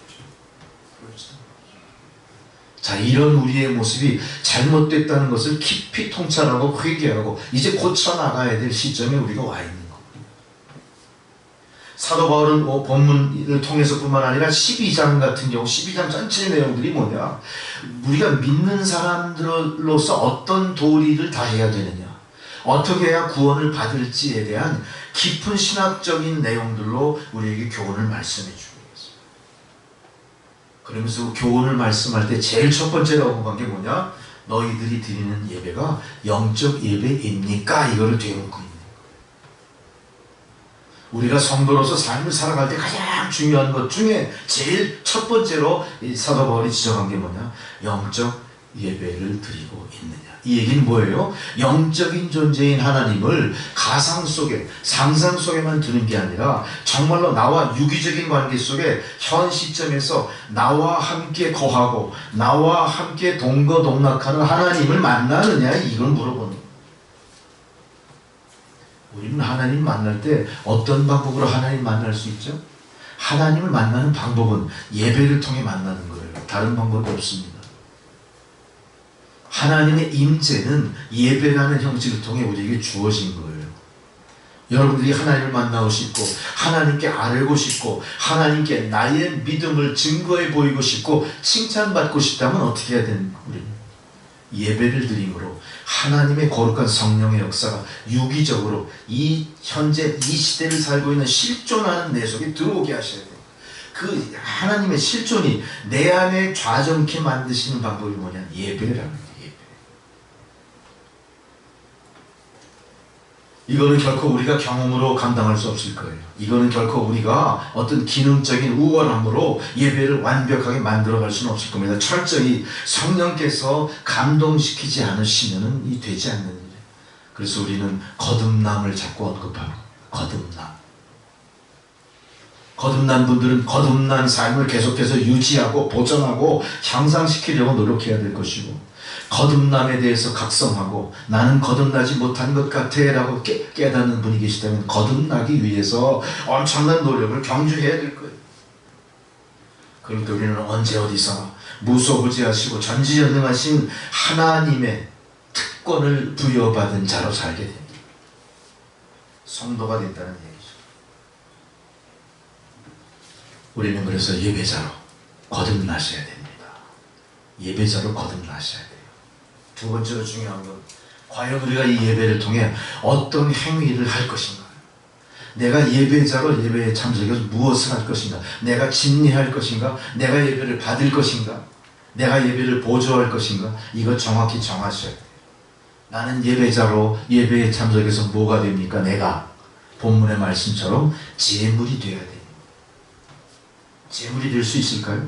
자, 이런 우리의 모습이 잘못됐다는 것을 깊이 통찰하고 회개하고 이제 고쳐나가야 될 시점에 우리가 와 있는 겁니다. 사도 바울은 본문을 통해서뿐만 아니라 12장 같은 경우 12장 전체 내용들이 뭐냐, 우리가 믿는 사람들로서 어떤 도리를 다해야 되느냐, 어떻게 해야 구원을 받을지에 대한 깊은 신학적인 내용들로 우리에게 교훈을 말씀해 주고 있습니다. 그러면서 교훈을 말씀할 때 제일 첫 번째로 언급한 게 뭐냐? 너희들이 드리는 예배가 영적 예배입니까? 이거를 되묻고 있는 거예요. 우리가 성도로서 삶을 살아갈 때 가장 중요한 것 중에 제일 첫 번째로 사도 바울이 지적한 게 뭐냐? 영적 예배를 드리고 있느냐. 이 얘기는 뭐예요? 영적인 존재인 하나님을 가상 속에, 상상 속에만 두는 게 아니라 정말로 나와 유기적인 관계 속에 현 시점에서 나와 함께 거하고 나와 함께 동거동락하는 하나님을 만나느냐, 이걸 물어보는 거예요. 우리는 하나님 만날 때 어떤 방법으로 하나님 만날 수 있죠? 하나님을 만나는 방법은 예배를 통해 만나는 거예요. 다른 방법이 없습니다. 하나님의 임재는 예배라는 형식을 통해 우리에게 주어진 거예요. 여러분들이 하나님을 만나고 싶고 하나님께 알고 싶고 하나님께 나의 믿음을 증거해 보이고 싶고 칭찬받고 싶다면 어떻게 해야 되는 거예요? 우리는 예배를 드림으로 하나님의 거룩한 성령의 역사가 유기적으로 이 현재 이 시대를 살고 있는 실존하는 내 속에 들어오게 하셔야 돼요. 그 하나님의 실존이 내 안에 좌정케 만드시는 방법이 뭐냐? 예배라는 거예요. 이거는 결코 우리가 경험으로 감당할 수 없을 거예요. 이거는 결코 우리가 어떤 기능적인 우월함으로 예배를 완벽하게 만들어갈 수는 없을 겁니다. 철저히 성령께서 감동시키지 않으시면 이 되지 않는 일이에요. 그래서 우리는 거듭남을 자꾸 언급하고, 거듭난 분들은 거듭난 삶을 계속해서 유지하고 보존하고 향상시키려고 노력해야 될 것이고, 거듭남에 대해서 각성하고 나는 거듭나지 못한 것 같아 라고 깨닫는 분이 계시다면 거듭나기 위해서 엄청난 노력을 경주해야 될 거예요. 그럴 때 우리는 언제 어디서 무소부지하시고 전지전능하신 하나님의 특권을 부여받은 자로 살게 됩니다. 성도가 된다는 얘기죠. 우리는 그래서 예배자로 거듭나셔야 됩니다. 예배자로 거듭나셔야 돼요. 두 번째로 중요한 건 과연 우리가 이 예배를 통해 어떤 행위를 할 것인가? 내가 예배자로 예배에 참석해서 무엇을 할 것인가? 내가 진리할 것인가? 내가 예배를 받을 것인가? 내가 예배를 보조할 것인가? 이거 정확히 정하셔야 돼요. 나는 예배자로 예배에 참석해서 뭐가 됩니까? 내가 본문의 말씀처럼 제물이 되어야 돼요. 제물이 될 수 있을까요?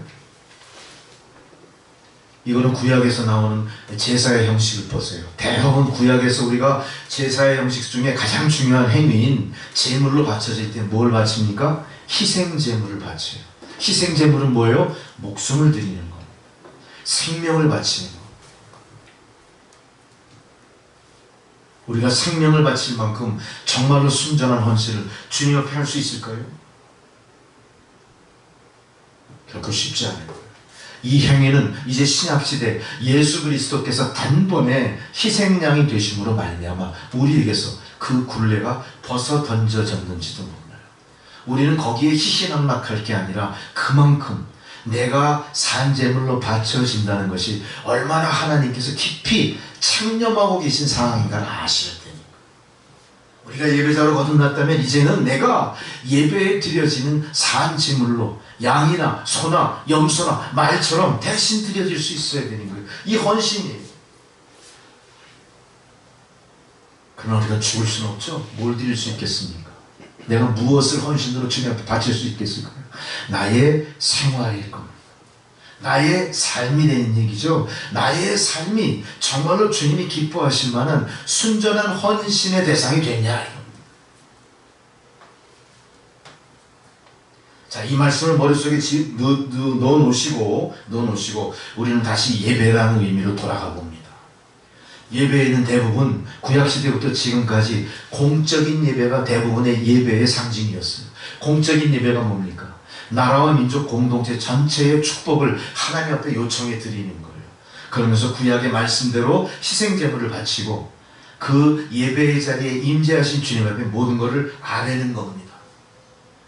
이거는 구약에서 나오는 제사의 형식을 보세요. 대부분 구약에서 우리가 제사의 형식 중에 가장 중요한 행위인 제물로 바쳐질 때 뭘 바칩니까? 희생제물을 바쳐요. 희생제물은 뭐예요? 목숨을 드리는 것, 생명을 바치는 것. 우리가 생명을 바칠 만큼 정말로 순전한 헌신을 주님 앞에 할 수 있을까요? 결코 쉽지 않을 거예요. 이 행위는 이제 신약시대 예수 그리스도께서 단번에 희생양이 되심으로 말미암아 우리에게서 그 굴레가 벗어 던져졌는지도 몰라요. 우리는 거기에 희희낙낙할 게 아니라 그만큼 내가 산제물로 바쳐진다는 것이 얼마나 하나님께서 깊이 창념하고 계신 상황인가를 아셔야 됩니다. 우리가 예배자로 거듭났다면 이제는 내가 예배에 드려지는 산제물로 양이나 소나 염소나 말처럼 대신 드려질 수 있어야 되는 거예요. 이 헌신이에요. 그러나 우리가 죽을 수는 없죠. 뭘 드릴 수 있겠습니까? 내가 무엇을 헌신으로 주님 앞에 바칠 수 있겠을까요? 나의 생활일 겁니다. 나의 삶이 되는 얘기죠. 나의 삶이 정말로 주님이 기뻐하실 만한 순전한 헌신의 대상이 되냐. 자, 이 말씀을 머릿속에 넣어놓으시고 우리는 다시 예배라는 의미로 돌아가 봅니다. 예배에는 대부분 구약시대부터 지금까지 공적인 예배가 대부분의 예배의 상징이었어요. 공적인 예배가 뭡니까? 나라와 민족 공동체 전체의 축복을 하나님 앞에 요청해 드리는 거예요. 그러면서 구약의 말씀대로 희생제물을 바치고 그 예배의 자리에 임재하신 주님 앞에 모든 것을 아뢰는 겁니다.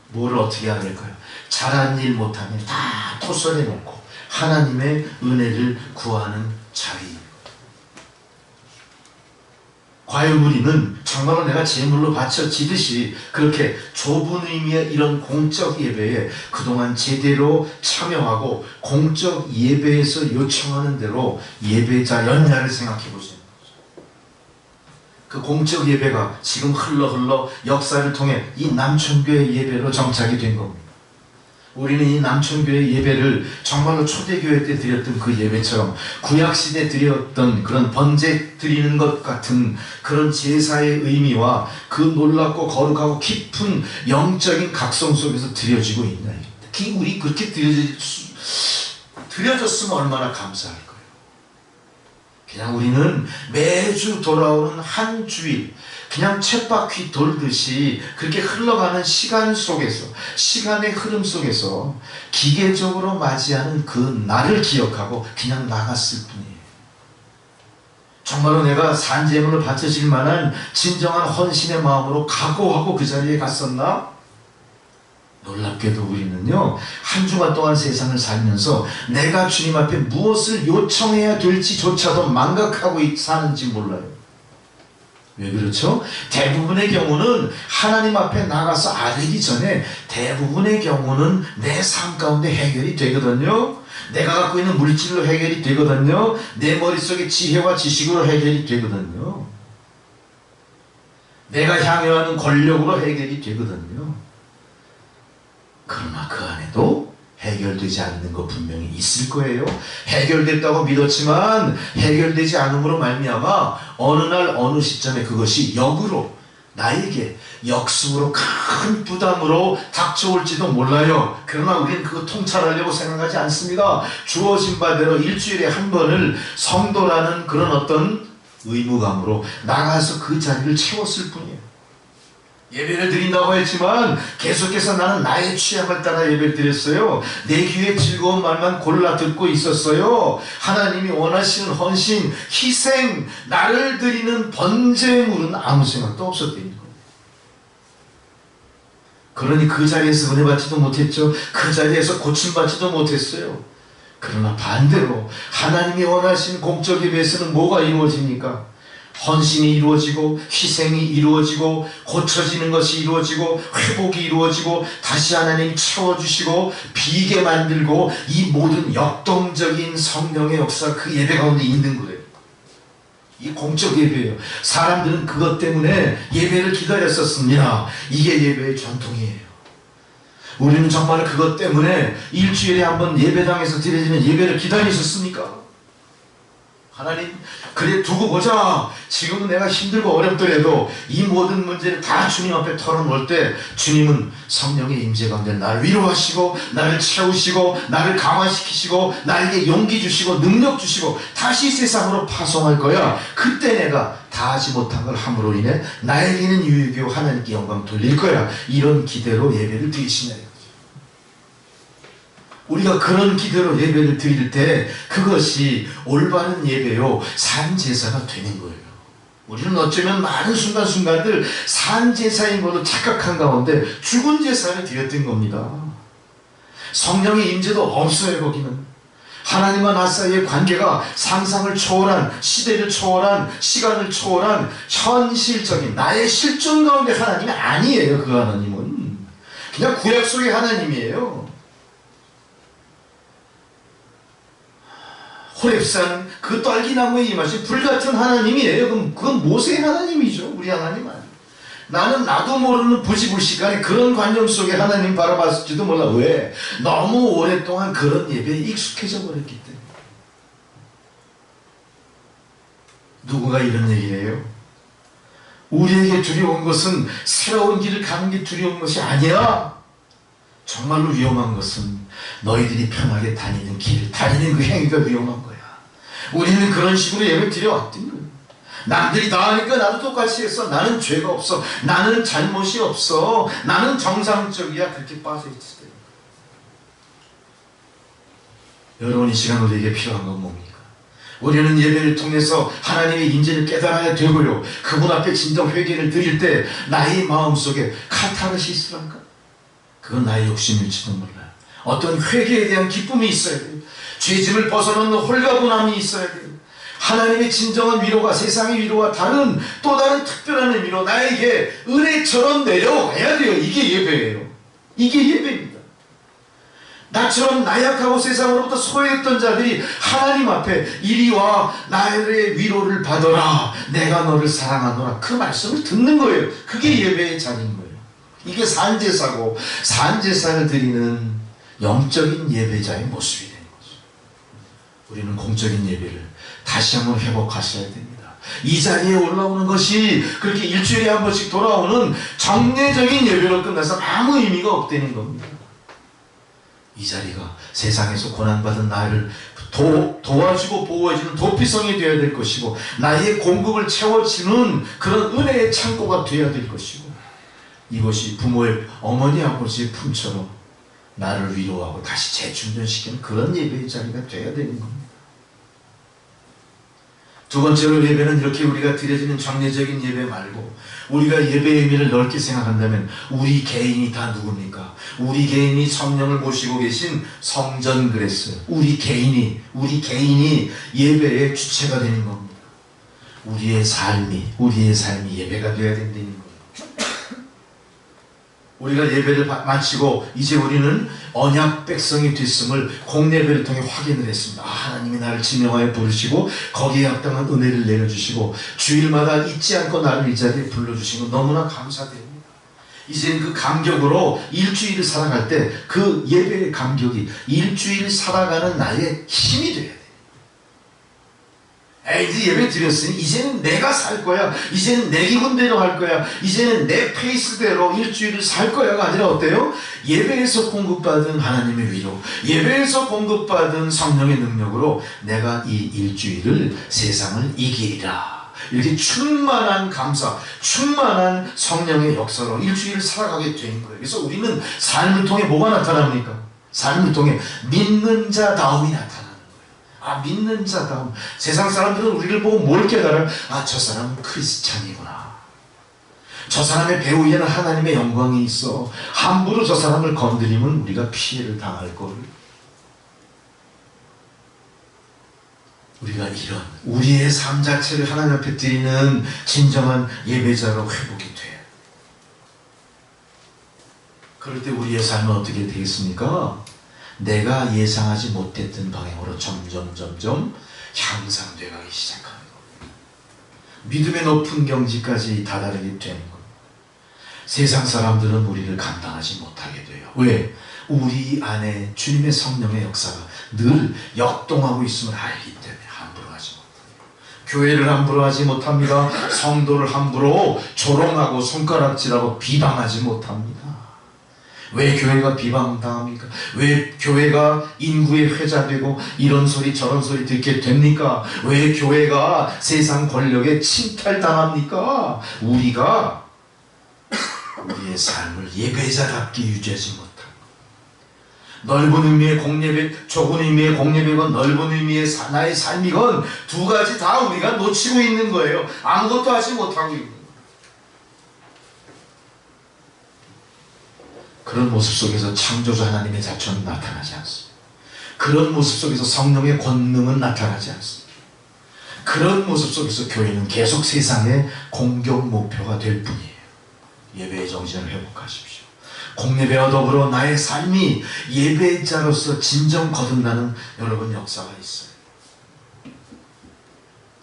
뭐를 어떻게 아뢰까요? 잘한 일 못한 일 다 토설해 놓고 하나님의 은혜를 구하는 자리. 과연 우리는 정말로 내가 제물로 바쳐지듯이 그렇게 좁은 의미의 이런 공적 예배에 그동안 제대로 참여하고 공적 예배에서 요청하는 대로 예배자였냐를 생각해 보세요. 그 공적 예배가 지금 흘러 역사를 통해 이 남천교회 예배로 정착이 된 겁니다. 우리는 이 남천교회 예배를 정말로 초대교회 때 드렸던 그 예배처럼 구약시대 드렸던 그런 번제 드리는 것 같은 그런 제사의 의미와 그 놀랍고 거룩하고 깊은 영적인 각성 속에서 드려지고 있나. 특히 우리 그렇게 드려졌으면 얼마나 감사할까요? 그냥 우리는 매주 돌아오는 한 주일 그냥 쳇바퀴 돌듯이 그렇게 흘러가는 시간 속에서, 시간의 흐름 속에서 기계적으로 맞이하는 그 날을 기억하고 그냥 나갔을 뿐이에요. 정말로 내가 산제물을 바쳐질 만한 진정한 헌신의 마음으로 각오하고 그 자리에 갔었나? 놀랍게도 우리는요, 한 주간 동안 세상을 살면서 내가 주님 앞에 무엇을 요청해야 될지조차도 망각하고 사는지 몰라요. 왜 그렇죠? 대부분의 경우는 하나님 앞에 나가서 아뢰기 전에 대부분의 경우는 내 삶 가운데 해결이 되거든요. 내가 갖고 있는 물질로 해결이 되거든요. 내 머릿속에 지혜와 지식으로 해결이 되거든요. 내가 향유하는 권력으로 해결이 되거든요. 그러나 그 안에도 해결되지 않는 거 분명히 있을 거예요. 해결됐다고 믿었지만 해결되지 않음으로 말미암아 어느 날 어느 시점에 그것이 역으로 나에게 역습으로 큰 부담으로 닥쳐올지도 몰라요. 그러나 우리는 그거 통찰하려고 생각하지 않습니다. 주어진 바대로 일주일에 한 번을 성도라는 그런 어떤 의무감으로 나가서 그 자리를 채웠을 뿐이에요. 예배를 드린다고 했지만 계속해서 나는 나의 취향을 따라 예배를 드렸어요. 내 귀에 즐거운 말만 골라 듣고 있었어요. 하나님이 원하시는 헌신, 희생, 나를 드리는 번제물은 아무 생각도 없었다는 거예요. 그러니 그 자리에서 은혜 받지도 못했죠. 그 자리에서 고침 받지도 못했어요. 그러나 반대로 하나님이 원하시는 공적 예배에서는 뭐가 이루어집니까? 헌신이 이루어지고 희생이 이루어지고 고쳐지는 것이 이루어지고 회복이 이루어지고 다시 하나님이 채워주시고 비게 만들고 이 모든 역동적인 성령의 역사 그 예배 가운데 있는 거예요. 이 공적 예배예요. 사람들은 그것 때문에 예배를 기다렸었습니다. 이게 예배의 전통이에요. 우리는 정말 그것 때문에 일주일에 한번 예배당에서 드려지는 예배를 기다리셨습니까? 하나님 그래 두고 보자. 지금은 내가 힘들고 어렵더라도 이 모든 문제를 다 주님 앞에 털어놓을 때 주님은 성령의 임재 가운데 나를 위로하시고 나를 채우시고 나를 강화시키시고 나에게 용기 주시고 능력 주시고 다시 세상으로 파송할 거야. 그때 내가 다하지 못한 걸 함으로 인해 나에게는 유익이요 하나님께 영광 돌릴 거야. 이런 기대로 예배를 드리시냐. 우리가 그런 기대로 예배를 드릴 때 그것이 올바른 예배요 산제사가 되는 거예요. 우리는 어쩌면 많은 순간순간들 산제사인 걸로 착각한 가운데 죽은 제사를 드렸던 겁니다. 성령의 임재도 없어요. 거기는 하나님과 나 사이의 관계가 상상을 초월한, 시대를 초월한, 시간을 초월한 현실적인 나의 실존 가운데 하나님이 아니에요. 그 하나님은 그냥 구약 속의 하나님이에요. 호렙산 그 떨기나무에 임하신 불같은 하나님이에요. 그건 모세의 하나님이죠. 우리 하나님 아니에요. 나는 나도 모르는 부지불식간에 그런 관념 속에 하나님 바라봤을지도 몰라. 왜? 너무 오랫동안 그런 예배에 익숙해져 버렸기 때문에. 누구가 이런 얘기를 해요? 우리에게 두려운 것은 새로운 길을 가는 게 두려운 것이 아니야. 정말로 위험한 것은 너희들이 편하게 다니는 길, 다니는 그 행위가 위험한 거야. 우리는 그런 식으로 예배 드려왔던 거예요. 남들이 다 하니까 나도 똑같이 했어. 나는 죄가 없어. 나는 잘못이 없어. 나는 정상적이야. 그렇게 빠져있어요. 여러분 이 시간 우리에게 필요한 건 뭡니까? 우리는 예배를 통해서 하나님의 임재를 깨달아야 되고요. 그분 앞에 진정 회개를 드릴 때 나의 마음속에 카타르시스란가? 그건 나의 욕심일지도 몰라요. 어떤 회개에 대한 기쁨이 있어야 돼요. 죄짐을 벗어놓는 홀가분함이 있어야 돼요. 하나님의 진정한 위로가 세상의 위로와 다른 또 다른 특별한 의미로 나에게 은혜처럼 내려와야 돼요. 이게 예배예요. 이게 예배입니다. 나처럼 나약하고 세상으로부터 소외했던 자들이 하나님 앞에 이리 와 나의 위로를 받아라. 내가 너를 사랑하노라. 그 말씀을 듣는 거예요. 그게 예배의 자리인 거예요. 이게 산제사고 산제사를 드리는 영적인 예배자의 모습이 되는 거죠. 우리는 공적인 예배를 다시 한번 회복하셔야 됩니다. 이 자리에 올라오는 것이 그렇게 일주일에 한 번씩 돌아오는 정례적인 예배로 끝나서 아무 의미가 없다는 겁니다. 이 자리가 세상에서 고난받은 나를 도와주고 보호해주는 도피성이 되어야 될 것이고 나의 공급을 채워주는 그런 은혜의 창고가 되어야 될 것이고 이것이 부모의 어머니 아버지의 품처럼 나를 위로하고 다시 재충전시키는 그런 예배의 자리가 되어야 되는 겁니다. 두 번째로 예배는 이렇게 우리가 드려지는 정례적인 예배 말고 우리가 예배의 의미를 넓게 생각한다면 우리 개인이 다 누굽니까? 우리 개인이 성령을 모시고 계신 성전 그랬어요. 우리 개인이 예배의 주체가 되는 겁니다. 우리의 삶이 예배가 되어야 된다는 거예요. 우리가 예배를 마치고 이제 우리는 언약 백성이 됐음을 공예배를 통해 확인을 했습니다. 하나님이 나를 지명하여 부르시고 거기에 합당한 은혜를 내려주시고 주일마다 잊지 않고 나를 이 자리에 불러주신 것 너무나 감사드립니다. 이제는 그 감격으로 일주일을 살아갈 때 그 예배의 감격이 일주일 살아가는 나의 힘이 돼야 돼요. 이제 예배 드렸으니 이제는 내가 살 거야. 이제는 내 기분대로 할 거야. 이제는 내 페이스대로 일주일을 살 거야가 아니라 어때요? 예배에서 공급받은 하나님의 위로, 예배에서 공급받은 성령의 능력으로 내가 이 일주일을 세상을 이기리라. 이렇게 충만한 감사, 충만한 성령의 역사로 일주일을 살아가게 된 거예요. 그래서 우리는 삶을 통해 뭐가 나타납니까? 삶을 통해 믿는 자다움이 나타납니다. 믿는 자다움. 세상 사람들은 우리를 보고 뭘 깨달아요? 저 사람은 크리스찬이구나. 저 사람의 배후에는 하나님의 영광이 있어. 함부로 저 사람을 건드리면 우리가 피해를 당할 걸. 우리가 이런 우리의 삶 자체를 하나님 앞에 드리는 진정한 예배자로 회복이 돼요. 그럴 때 우리의 삶은 어떻게 되겠습니까? 내가 예상하지 못했던 방향으로 점점 향상되어 가기 시작하는 겁니다. 믿음의 높은 경지까지 다다르게 되는 겁니다. 세상 사람들은 우리를 감당하지 못하게 돼요. 왜? 우리 안에 주님의 성령의 역사가 늘 역동하고 있음을 알기 때문에 함부로 하지 못합니다. 교회를 함부로 하지 못합니다. 성도를 함부로 조롱하고 손가락질하고 비방하지 못합니다. 왜 교회가 비방당합니까? 왜 교회가 인구에 회자되고 이런 소리 저런 소리 듣게 됩니까? 왜 교회가 세상 권력에 침탈당합니까? 우리가 우리의 삶을 예배자답게 유지하지 못합니다. 넓은 의미의 공예배, 좁은 의미의 공예배건 넓은 의미의 나의 삶이건 두 가지 다 우리가 놓치고 있는 거예요. 아무것도 하지 못하고 있는 거예요. 그런 모습 속에서 창조주 하나님의 자초는 나타나지 않습니다. 그런 모습 속에서 성령의 권능은 나타나지 않습니다. 그런 모습 속에서 교회는 계속 세상의 공격 목표가 될 뿐이에요. 예배의 정신을 회복하십시오. 공예배와 더불어 나의 삶이 예배자로서 진정 거듭나는 여러분 역사가 있어요.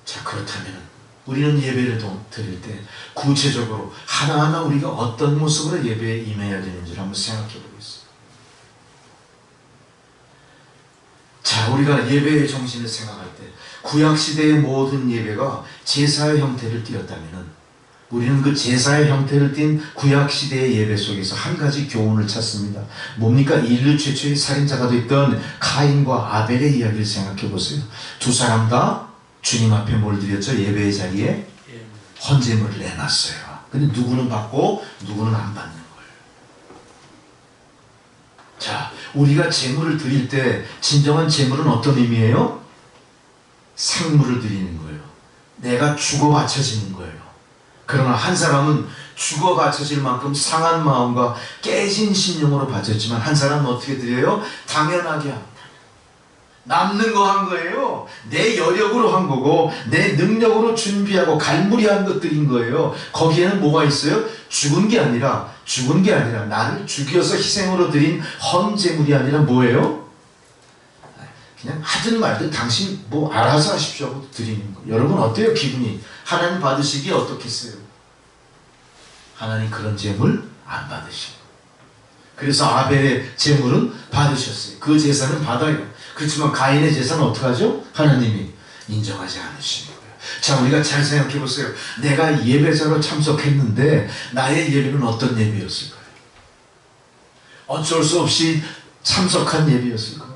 자, 그렇다면 우리는 예배를 드릴 때 구체적으로 하나하나 우리가 어떤 모습으로 예배에 임해야 되는지를 한번 생각해 보겠습니다. 자, 우리가 예배의 정신을 생각할 때 구약시대의 모든 예배가 제사의 형태를 띠었다면 우리는 그 제사의 형태를 띈 구약시대의 예배 속에서 한 가지 교훈을 찾습니다. 뭡니까? 인류 최초의 살인자가 됐던 카인과 아벨의 이야기를 생각해 보세요. 두 사람 다 주님 앞에 뭘 드렸죠? 예배의 자리에 헌재물을 내놨어요. 근데 누구는 받고 누구는 안 받는 거예요. 자, 우리가 제물을 드릴 때 진정한 제물은 어떤 의미예요? 생물을 드리는 거예요. 내가 죽어 바쳐지는 거예요. 그러나 한 사람은 죽어 바쳐질 만큼 상한 마음과 깨진 심령으로 바쳤지만 한 사람은 어떻게 드려요? 당연하게 합니다. 남는 거 한 거예요. 내 여력으로 한 거고 내 능력으로 준비하고 갈무리한 것들인 거예요. 거기에는 뭐가 있어요? 죽은 게 아니라 나를 죽여서 희생으로 드린 헌제물이 아니라 뭐예요? 그냥 하든 말든 당신 뭐 알아서 하십시오 하고 드리는 거. 여러분 어때요 기분이? 하나님 받으시기에 어떻겠어요? 하나님 그런 제물 안 받으시고, 그래서 아벨의 제물은 받으셨어요. 그 제사는 받아요. 그렇지만 가인의 제사는 어떡하죠? 하나님이 인정하지 않으시는 거예요. 자, 우리가 잘 생각해 보세요. 내가 예배자로 참석했는데 나의 예배는 어떤 예배였을까요? 어쩔 수 없이 참석한 예배였을까요?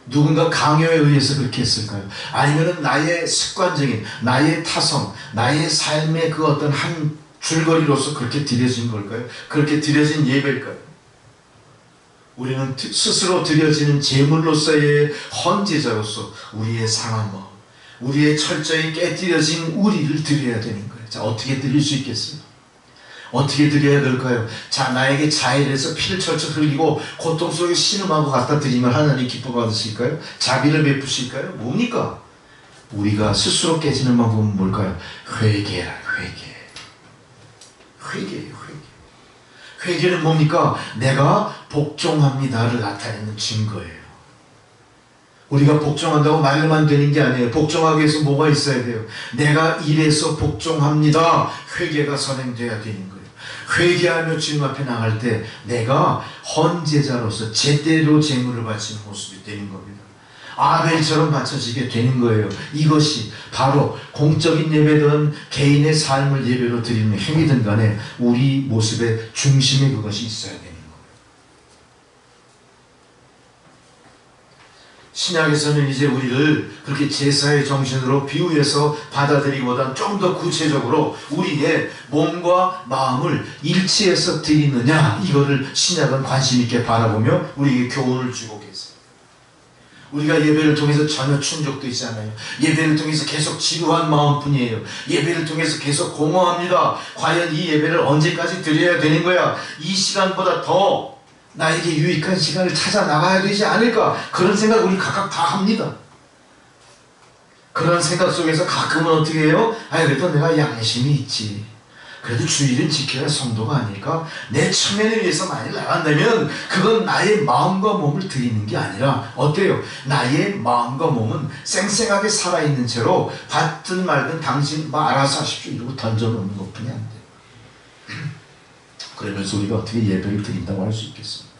누군가 강요에 의해서 그렇게 했을까요? 아니면 나의 습관적인, 나의 타성, 나의 삶의 그 어떤 한 줄거리로서 그렇게 드려진 걸까요? 그렇게 드려진 예배일까요? 우리는 스스로 드려지는 제물로서의 헌제자로서 우리의 상한 마음, 우리의 철저히 깨뜨려진 우리를 드려야 되는 거예요. 자, 어떻게 드릴 수 있겠어요? 어떻게 드려야 될까요? 자, 나에게 자해해서 피를 철철 흘리고 고통 속에 신음하고 갖다 드리면 하나님 기뻐 받으실까요? 자비를 베푸실까요? 뭡니까? 우리가 스스로 깨지는 방법은 뭘까요? 회개라, 회개예요. 회개는 뭡니까? 내가 복종합니다를 나타내는 증거예요. 우리가 복종한다고 말로만 되는 게 아니에요. 복종하기 위해서 뭐가 있어야 돼요? 내가 이래서 복종합니다. 회개가 선행돼야 되는 거예요. 회개하며 주님 앞에 나갈 때 내가 헌제자로서 제대로 제물을 바치는 모습이 되는 겁니다. 아벨처럼 바쳐지게 되는 거예요. 이것이 바로 공적인 예배든 개인의 삶을 예배로 드리는 행위든 간에 우리 모습의 중심에 그것이 있어야 되는 거예요. 신약에서는 이제 우리를 그렇게 제사의 정신으로 비유해서 받아들이기보다는 좀 더 구체적으로 우리의 몸과 마음을 일치해서 드리느냐, 이거를 신약은 관심 있게 바라보며 우리에게 교훈을 주고 계세요. 우리가 예배를 통해서 전혀 충족되지 않아요. 예배를 통해서 계속 지루한 마음뿐이에요. 예배를 통해서 계속 공허합니다. 과연 이 예배를 언제까지 드려야 되는 거야? 이 시간보다 더 나에게 유익한 시간을 찾아 나가야 되지 않을까? 그런 생각 우리 각각 다 합니다. 그런 생각 속에서 가끔은 어떻게 해요? 아니 그래도 내가 양심이 있지. 그래도 주일은 지켜야 성도가 아닐까? 내 처면을 위해서 만일 나간다면 그건 나의 마음과 몸을 드리는 게 아니라 어때요? 나의 마음과 몸은 쌩쌩하게 살아있는 채로 받든 말든 당신 뭐 알아서 하십시오 이러고 던져놓는 것뿐이 안 돼요. 그러면서 우리가 어떻게 예배를 드린다고 할 수 있겠습니까?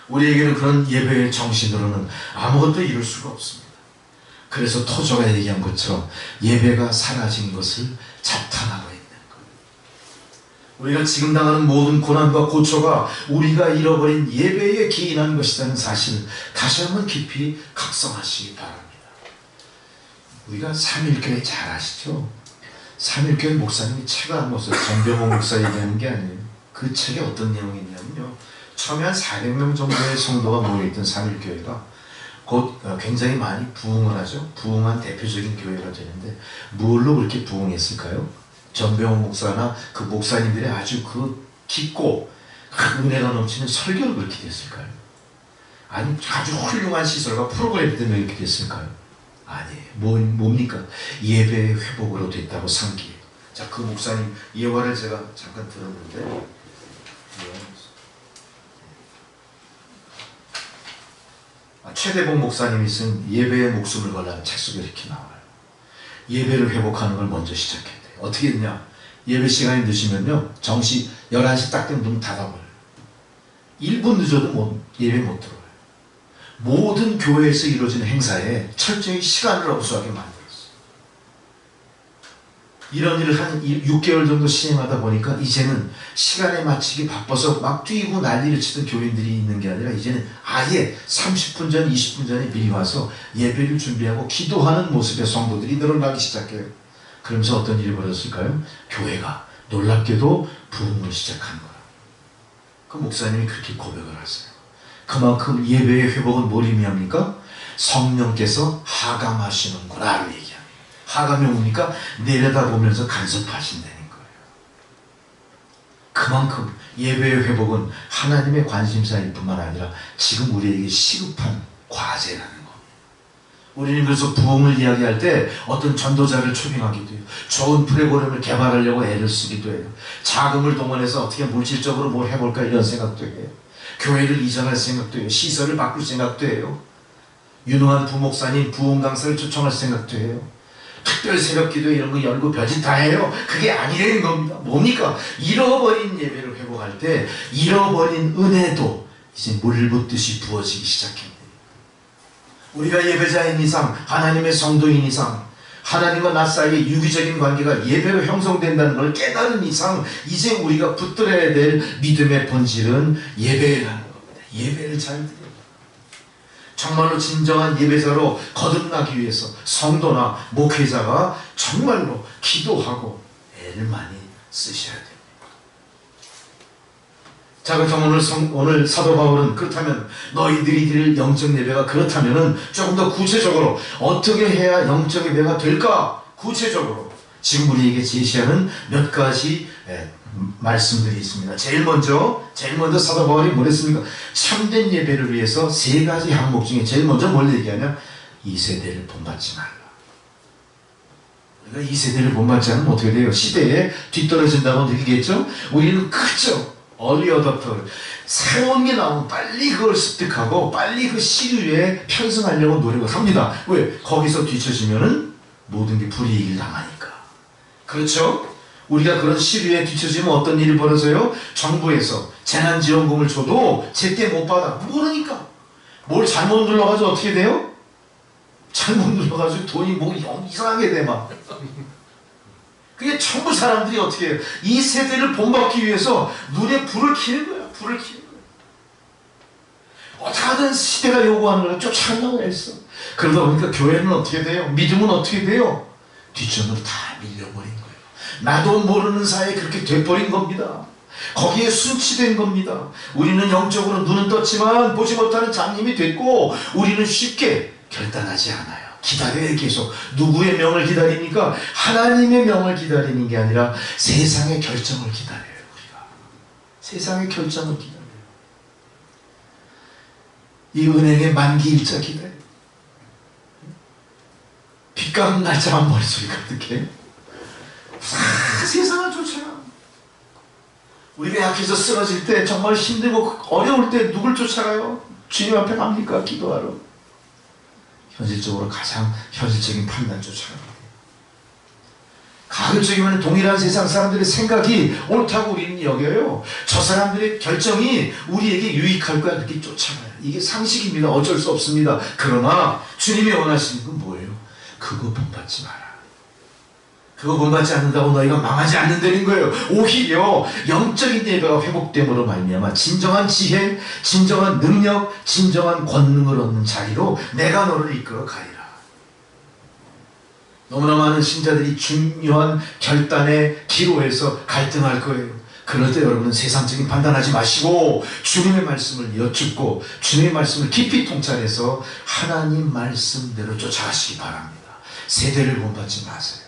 우리에게는 그런 예배의 정신으로는 아무것도 이룰 수가 없습니다. 그래서 토저가 얘기한 것처럼 예배가 사라진 것을 자탄하고 있는 거예요. 우리가 지금 당하는 모든 고난과 고초가 우리가 잃어버린 예배에 기인한 것이라는 사실을 다시 한번 깊이 각성하시기 바랍니다. 우리가 삼일교회 잘 아시죠? 삼일교회 목사님이 책을 한 권을 정병호 목사 얘기하는 게 아니에요. 그 책에 어떤 내용이 있냐면요, 처음에 한 400명 정도의 성도가 모여있던 삼일교회가 곧 굉장히 많이 부흥을 하죠. 부흥한 대표적인 교회가 되는데 뭘로 그렇게 부흥했을까요? 정병호 목사나 그 목사님들의 아주 그 깊고 은혜가 넘치는 설교를 그렇게 됐을까요? 아니 아주 훌륭한 시설과 프로그램 때문에 이렇게 됐을까요? 아니에요. 뭡니까? 예배의 회복으로 됐다고 상기해요. 자, 그 목사님 예화를 제가 잠깐 들었는데 최대봉 목사님이 쓴 예배의 목숨을 걸라는 책 속에 이렇게 나와요. 예배를 회복하는 걸 먼저 시작했대요. 어떻게 했냐? 예배 시간이 늦으면요, 정시 11시 딱 되면 문 닫아버려요. 1분 늦어도 예배 못 들어요. 모든 교회에서 이루어지는 행사에 철저히 시간을 엄수하게 만들었어요. 이런 일을 한 6개월 정도 시행하다 보니까 이제는 시간에 맞추기 바빠서 막 뛰고 난리를 치던 교인들이 있는 게 아니라 이제는 아예 30분 전, 20분 전에 미리 와서 예배를 준비하고 기도하는 모습의 성도들이 늘어나기 시작해요. 그러면서 어떤 일이 벌어졌을까요? 교회가 놀랍게도 부흥을 시작한 거예요. 그 목사님이 그렇게 고백을 하세요. 그만큼 예배의 회복은 뭘 의미합니까? 성령께서 하감하시는구나를 얘기합니다. 하감이 뭡니까? 내려다보면서 간섭하신다는 거예요. 그만큼 예배의 회복은 하나님의 관심사일 뿐만 아니라 지금 우리에게 시급한 과제라는 겁니다. 우리는 그래서 부흥을 이야기할 때 어떤 전도자를 초빙하기도 해요. 좋은 프로그램을 개발하려고 애를 쓰기도 해요. 자금을 동원해서 어떻게 물질적으로 뭘 해볼까 이런 생각도 해요. 교회를 이전할 생각도 해요. 시설을 바꿀 생각도 해요. 유능한 부목사님, 부흥 강사를 초청할 생각도 해요. 특별 새벽기도 이런 거 열고 별짓 다 해요. 그게 아니라는 겁니다. 뭡니까? 잃어버린 예배를 회복할 때 잃어버린 은혜도 이제 물 붓듯이 부어지기 시작합니다. 우리가 예배자인 이상, 하나님의 성도인 이상, 하나님과 나 사이의 유기적인 관계가 예배로 형성된다는 걸 깨달은 이상 이제 우리가 붙들어야 될 믿음의 본질은 예배라는 겁니다. 예배를 잘 드려요. 정말로 진정한 예배자로 거듭나기 위해서 성도나 목회자가 정말로 기도하고 애를 많이 쓰셔야 됩니다. 자, 그렇다면 오늘 사도 바울은 그렇다면 너희들이 드릴 영적 예배가 그렇다면 조금 더 구체적으로 어떻게 해야 영적 예배가 될까? 구체적으로 지금 우리에게 제시하는 몇 가지 말씀들이 있습니다. 제일 먼저 사도 바울이 뭐랬습니까? 참된 예배를 위해서 세 가지 항목 중에 제일 먼저 뭘 얘기하냐? 이 세대를 본받지 말라. 우리가 이 세대를 본받지 않으면 어떻게 돼요? 시대에 뒤떨어진다고 얘기했죠? 우리는 그저 얼리 어댑터, 새로운 게 나오면 빨리 그걸 습득하고 빨리 그 시류에 편승하려고 노력을 합니다. 왜? 거기서 뒤처지면은 모든 게 불이익을 당하니까. 그렇죠? 우리가 그런 시류에 뒤처지면 어떤 일이 벌어져요? 정부에서 재난지원금을 줘도 제때 못 받아. 모르니까. 뭘 잘못 눌러가지고 어떻게 돼요? 잘못 눌러가지고 돈이 뭐 이상하게 돼 막. 그게 전부 사람들이 어떻게 해요? 이 세대를 본받기 위해서 눈에 불을 켜는 거야. 불을 켜는 거야. 어떻게든 시대가 요구하는 걸 쫓아가려고 했어. 그러다 보니까 교회는 어떻게 돼요? 믿음은 어떻게 돼요? 뒷전으로 다 밀려버린 거예요. 나도 모르는 사이에 그렇게 돼버린 겁니다. 거기에 순치된 겁니다. 우리는 영적으로 눈은 떴지만 보지 못하는 장님이 됐고 우리는 쉽게 결단하지 않아요. 기다려야 계속. 누구의 명을 기다리니까 하나님의 명을 기다리는 게 아니라 세상의 결정을 기다려요. 우리가 세상의 결정을 기다려요. 이 은행의 만기 일자 기다려요. 시간 날짜만 머릿속에 어떻게 세상을 쫓아가. 우리가 약해서 쓰러질 때, 정말 힘들고 어려울 때 누굴 쫓아가요? 주님 앞에 갑니까? 기도하러. 현실적으로 가장 현실적인 판단 쫓아갑니다. 가급적이면 동일한 세상 사람들의 생각이 옳다고 우리는 여겨요. 저 사람들의 결정이 우리에게 유익할 거야, 그렇게 쫓아가요. 이게 상식입니다. 어쩔 수 없습니다. 그러나 주님이 원하시는 건 뭐예요? 그거 본받지 마라. 그거 본받지 않는다고 너희가 망하지 않는다는 거예요. 오히려 영적인 예배가 회복됨으로 말미암아 진정한 지혜, 진정한 능력, 진정한 권능을 얻는 자리로 내가 너를 이끌어 가리라. 너무나 많은 신자들이 중요한 결단의 기로에서 갈등할 거예요. 그럴 때 여러분은 세상적인 판단하지 마시고 주님의 말씀을 여쭙고 주님의 말씀을 깊이 통찰해서 하나님 말씀대로 쫓아가시기 바랍니다. 세대를 본받지 마세요.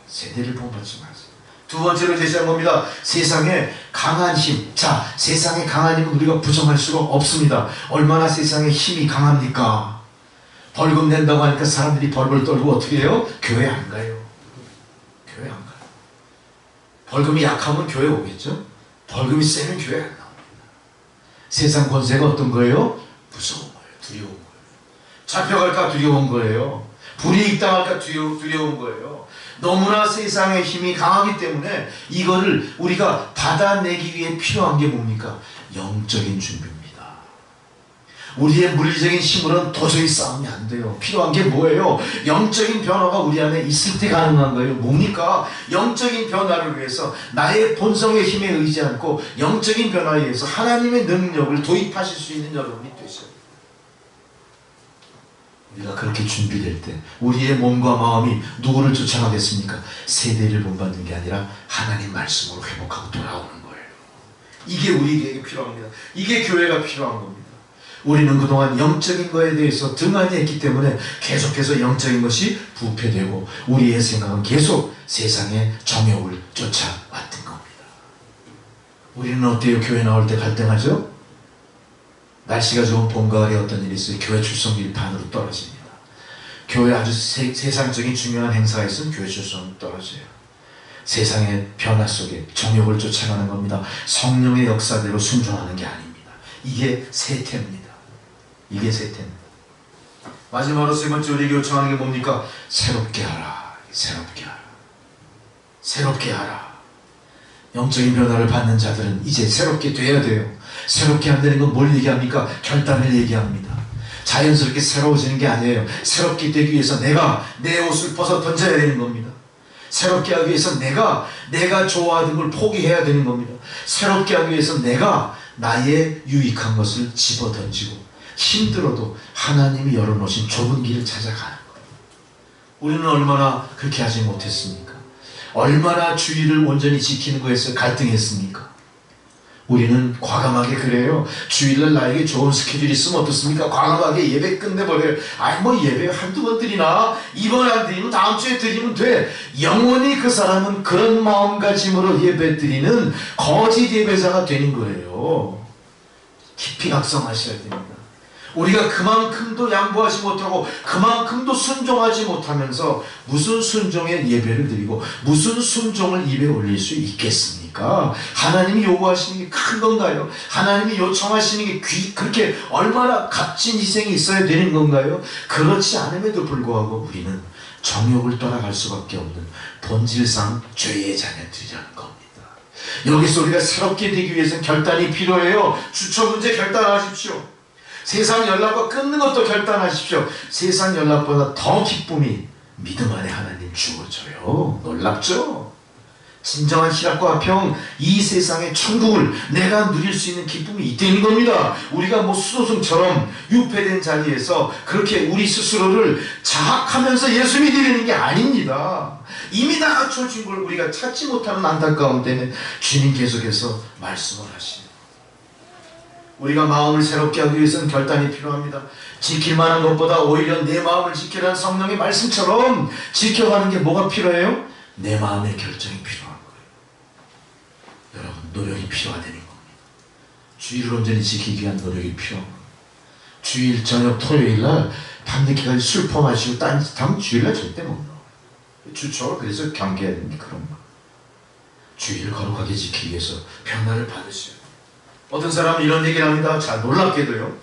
세대를 본받지 마세요. 두 번째로 제시한 겁니다. 세상에 강한 힘. 자, 세상에 강한 힘은 우리가 부정할 수가 없습니다. 얼마나 세상에 힘이 강합니까? 벌금 낸다고 하니까 사람들이 벌벌 떨고 어떻게 해요? 교회 안 가요. 교회 안 가요. 벌금이 약하면 교회 오겠죠? 벌금이 세면 교회 안 나옵니다. 세상 권세가 어떤 거예요? 무서운 거예요. 두려운 거예요. 잡혀갈까 두려운 거예요. 불이익 당할까 두려운 거예요. 너무나 세상의 힘이 강하기 때문에 이거를 우리가 받아내기 위해 필요한 게 뭡니까? 영적인 준비입니다. 우리의 물리적인 힘으로는 도저히 싸우면 안 돼요. 필요한 게 뭐예요? 영적인 변화가 우리 안에 있을 때 가능한 거예요. 뭡니까? 영적인 변화를 위해서 나의 본성의 힘에 의지 않고 영적인 변화에 의해서 하나님의 능력을 도입하실 수 있는 여러분이 되셔야 돼요. 우리가 그렇게 준비될 때 우리의 몸과 마음이 누구를 쫓아가겠습니까? 세대를 본받는 게 아니라 하나님 말씀으로 회복하고 돌아오는 거예요. 이게 우리에게 필요합니다. 이게 교회가 필요한 겁니다. 우리는 그동안 영적인 거에 대해서 등한히 했기 때문에 계속해서 영적인 것이 부패되고 우리의 생각은 계속 세상의 정욕을 쫓아왔던 겁니다. 우리는 어때요? 교회 나올 때 갈등하죠? 날씨가 좋은 봄, 가을에 어떤 일이 있어요? 교회 출석률이 반으로 떨어집니다. 교회 아주 세상적인 중요한 행사가 있으면 교회 출석률이 떨어져요. 세상의 변화 속에 정욕을 쫓아가는 겁니다. 성령의 역사대로 순종하는 게 아닙니다. 이게 세태입니다. 이게 세태입니다. 마지막으로 세 번째 우리에게 요청하는 게 뭡니까? 새롭게 하라. 새롭게 하라. 새롭게 하라. 영적인 변화를 받는 자들은 이제 새롭게 돼야 돼요. 새롭게 한다는 건 뭘 얘기합니까? 결단을 얘기합니다. 자연스럽게 새로워지는 게 아니에요. 새롭게 되기 위해서 내가 내 옷을 벗어 던져야 되는 겁니다. 새롭게 하기 위해서 내가 좋아하던 걸 포기해야 되는 겁니다. 새롭게 하기 위해서 내가 나의 유익한 것을 집어 던지고 힘들어도 하나님이 열어놓으신 좁은 길을 찾아가는 거예요. 우리는 얼마나 그렇게 하지 못했습니까? 얼마나 주의를 온전히 지키는 거에서 갈등했습니까? 우리는 과감하게 그래요. 주일날 나에게 좋은 스케줄이 있으면 어떻습니까? 과감하게 예배 끝내버려요. 아니 뭐 예배 한두 번 드리나? 이번 안 드리면 다음 주에 드리면 돼. 영원히 그 사람은 그런 마음가짐으로 예배 드리는 거짓 예배자가 되는 거예요. 깊이 각성하셔야 됩니다. 우리가 그만큼도 양보하지 못하고 그만큼도 순종하지 못하면서 무슨 순종의 예배를 드리고 무슨 순종을 입에 올릴 수 있겠습니까? 하나님이 요구하시는 게 큰 건가요? 하나님이 요청하시는 게 그렇게 얼마나 값진 희생이 있어야 되는 건가요? 그렇지 않음에도 불구하고 우리는 정욕을 떠나갈 수밖에 없는 본질상 죄의 자녀들이라는 겁니다. 여기서 우리가 새롭게 되기 위해서는 결단이 필요해요. 주처 문제 결단하십시오. 세상 연락과 끊는 것도 결단하십시오. 세상 연락보다 더 기쁨이 믿음 안에 하나님 주어져요. 놀랍죠? 진정한 희락과 평, 이 세상의 천국을 내가 누릴 수 있는 기쁨이 있다는 겁니다. 우리가 뭐 수도승처럼 유폐된 자리에서 그렇게 우리 스스로를 자학하면서 예수 믿으려는 게 아닙니다. 이미 다 갖춰진 걸 우리가 찾지 못하는 안타까움 때문에 주님 계속해서 말씀을 하시네요. 우리가 마음을 새롭게 하기 위해서는 결단이 필요합니다. 지킬 만한 것보다 오히려 내 마음을 지키라는 성령의 말씀처럼 지켜가는 게 뭐가 필요해요? 내 마음의 결정이 필요한 거예요. 여러분, 노력이 필요하다는 겁니다. 주일을 온전히 지키기 위한 노력이 필요한 겁니다. 주일 저녁 토요일날 밤늦게까지 술 퍼마시고 딴짓하면 주일날 절대 못 나와. 주초가 그래서 경계해야 됩니다. 그런 거. 주일을 거룩하게 지키기 위해서 변화를 받으셔요. 어떤 사람은 이런 얘기를 합니다. 자, 놀랍게도요.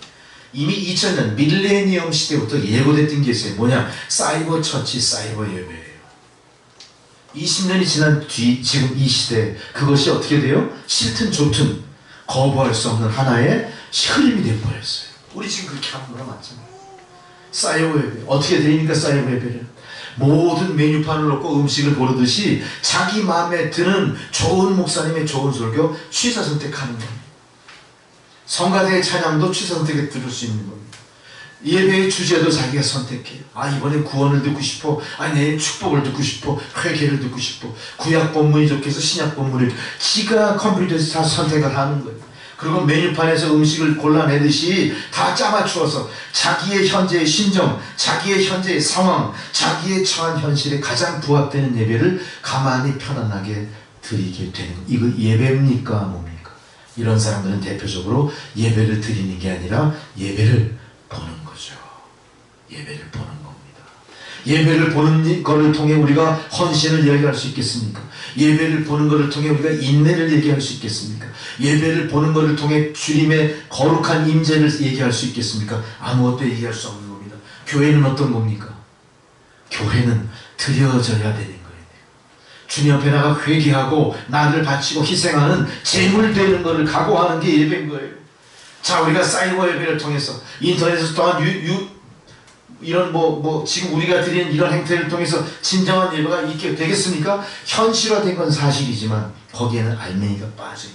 이미 2000년 밀레니엄 시대부터 예고됐던 게 있어요. 뭐냐? 사이버 처치, 사이버 예배예요. 20년이 지난 뒤 지금 이 시대에 그것이 어떻게 돼요? 싫든 좋든 거부할 수 없는 하나의 흐름이 되어버렸어요. 우리 지금 그렇게 하는 거나 맞잖아요. 사이버 예배. 어떻게 드립니까? 사이버 예배를. 모든 메뉴판을 놓고 음식을 고르듯이 자기 마음에 드는 좋은 목사님의 좋은 설교 취사 선택하는 겁니다. 성가대의 찬양도 취사 선택에 들을 수 있는 겁니다. 예배의 주제도 자기가 선택해요. 아, 이번에 구원을 듣고 싶어. 아, 내일 축복을 듣고 싶어. 회개를 듣고 싶어. 구약 본문이 좋겠어. 신약 본문을 지가 컴퓨터에서 다 선택을 하는 거예요. 그리고 메뉴판에서 음식을 골라내듯이 다 짜맞추어서 자기의 현재의 심정, 자기의 현재의 상황, 자기의 처한 현실에 가장 부합되는 예배를 가만히 편안하게 드리게 되는 거. 이거 예배입니까? 뭡니까? 이런 사람들은 대표적으로 예배를 드리는 게 아니라 예배를 보는 거죠. 예배를 보는 겁니다. 예배를 보는 것을 통해 우리가 헌신을 이야기할 수 있겠습니까? 예배를 보는 것을 통해 우리가 인내를 얘기할 수 있겠습니까? 예배를 보는 것을 통해 주님의 거룩한 임재를 얘기할 수 있겠습니까? 아무것도 얘기할 수 없는 겁니다. 교회는 어떤 겁니까? 교회는 드려져야 되는 거예요. 주님 앞에 나가 회개하고 나를 바치고 희생하는 제물 되는 것을 각오하는 게 예배인 거예요. 자, 우리가 사이버 예배를 통해서 인터넷에서 또한 이런 지금 우리가 드리는 이런 행태를 통해서 진정한 예배가 있게 되겠습니까? 현실화된 건 사실이지만 거기에는 알맹이가 빠져요.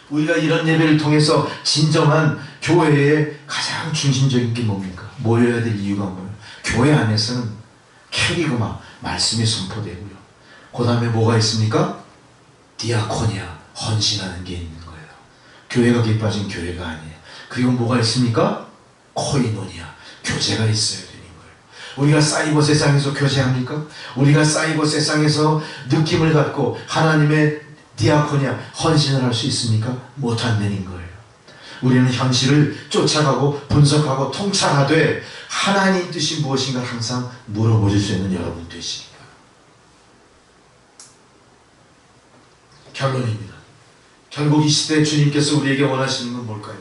우리가 이런 예배를 통해서 진정한 교회의 가장 중심적인 게 뭡니까? 모여야 될 이유가 뭐예요? 교회 안에서는 캐리그마 말씀이 선포되고요. 그 다음에 뭐가 있습니까? 디아코니아 헌신하는 게 있는 거예요. 교회가 기빠진 교회가 아니에요. 그리고 뭐가 있습니까? 코이노니아 교제가 있어야 되는 거예요. 우리가 사이버 세상에서 교제합니까? 우리가 사이버 세상에서 느낌을 갖고 하나님의 디아코니아 헌신을 할 수 있습니까? 못한다는 거예요. 우리는 현실을 쫓아가고 분석하고 통찰하되 하나님 뜻이 무엇인가 항상 물어보실 수 있는 여러분 되십니다. 결론입니다. 결국 이 시대에 주님께서 우리에게 원하시는 건 뭘까요?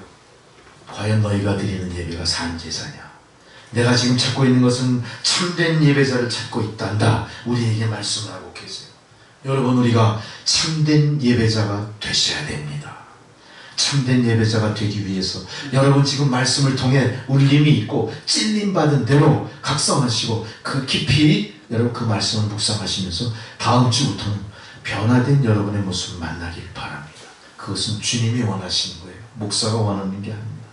과연 너희가 드리는 예배가 산 제사냐? 내가 지금 찾고 있는 것은 참된 예배자를 찾고 있단다. 우리에게 말씀을 하고 계세요. 여러분, 우리가 참된 예배자가 되셔야 됩니다. 참된 예배자가 되기 위해서 여러분 지금 말씀을 통해 울림이 있고 찔림받은 대로 각성하시고 그 깊이 여러분 그 말씀을 묵상하시면서 다음 주부터는 변화된 여러분의 모습을 만나길 바랍니다. 그것은 주님이 원하시는 거예요. 목사가 원하는 게 아닙니다.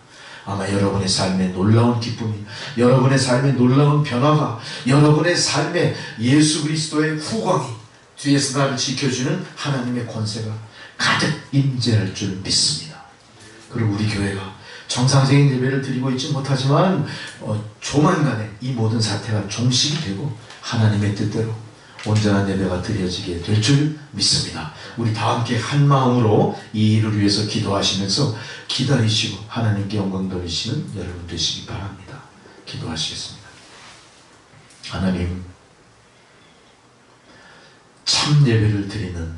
아마 여러분의 삶에 놀라운 기쁨이, 여러분의 삶에 놀라운 변화가, 여러분의 삶에 예수 그리스도의 후광이, 뒤에서 나를 지켜주는 하나님의 권세가 가득 임재할 줄 믿습니다. 그리고 우리 교회가 정상적인 예배를 드리고 있지 못하지만 조만간에 이 모든 사태가 종식이 되고 하나님의 뜻대로 온전한 예배가 드려지게 될 줄 믿습니다. 우리 다 함께 한 마음으로 이 일을 위해서 기도하시면서 기다리시고 하나님께 영광 돌리시는 여러분 되시기 바랍니다. 기도하시겠습니다. 하나님, 참 예배를 드리는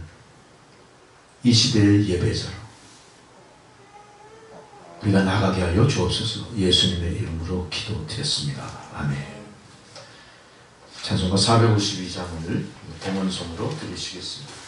이 시대의 예배자로 우리가 나가게 하여 주옵소서. 예수님의 이름으로 기도드렸습니다. 아멘. 찬송가 452장을 봉헌송으로 들으시겠습니다.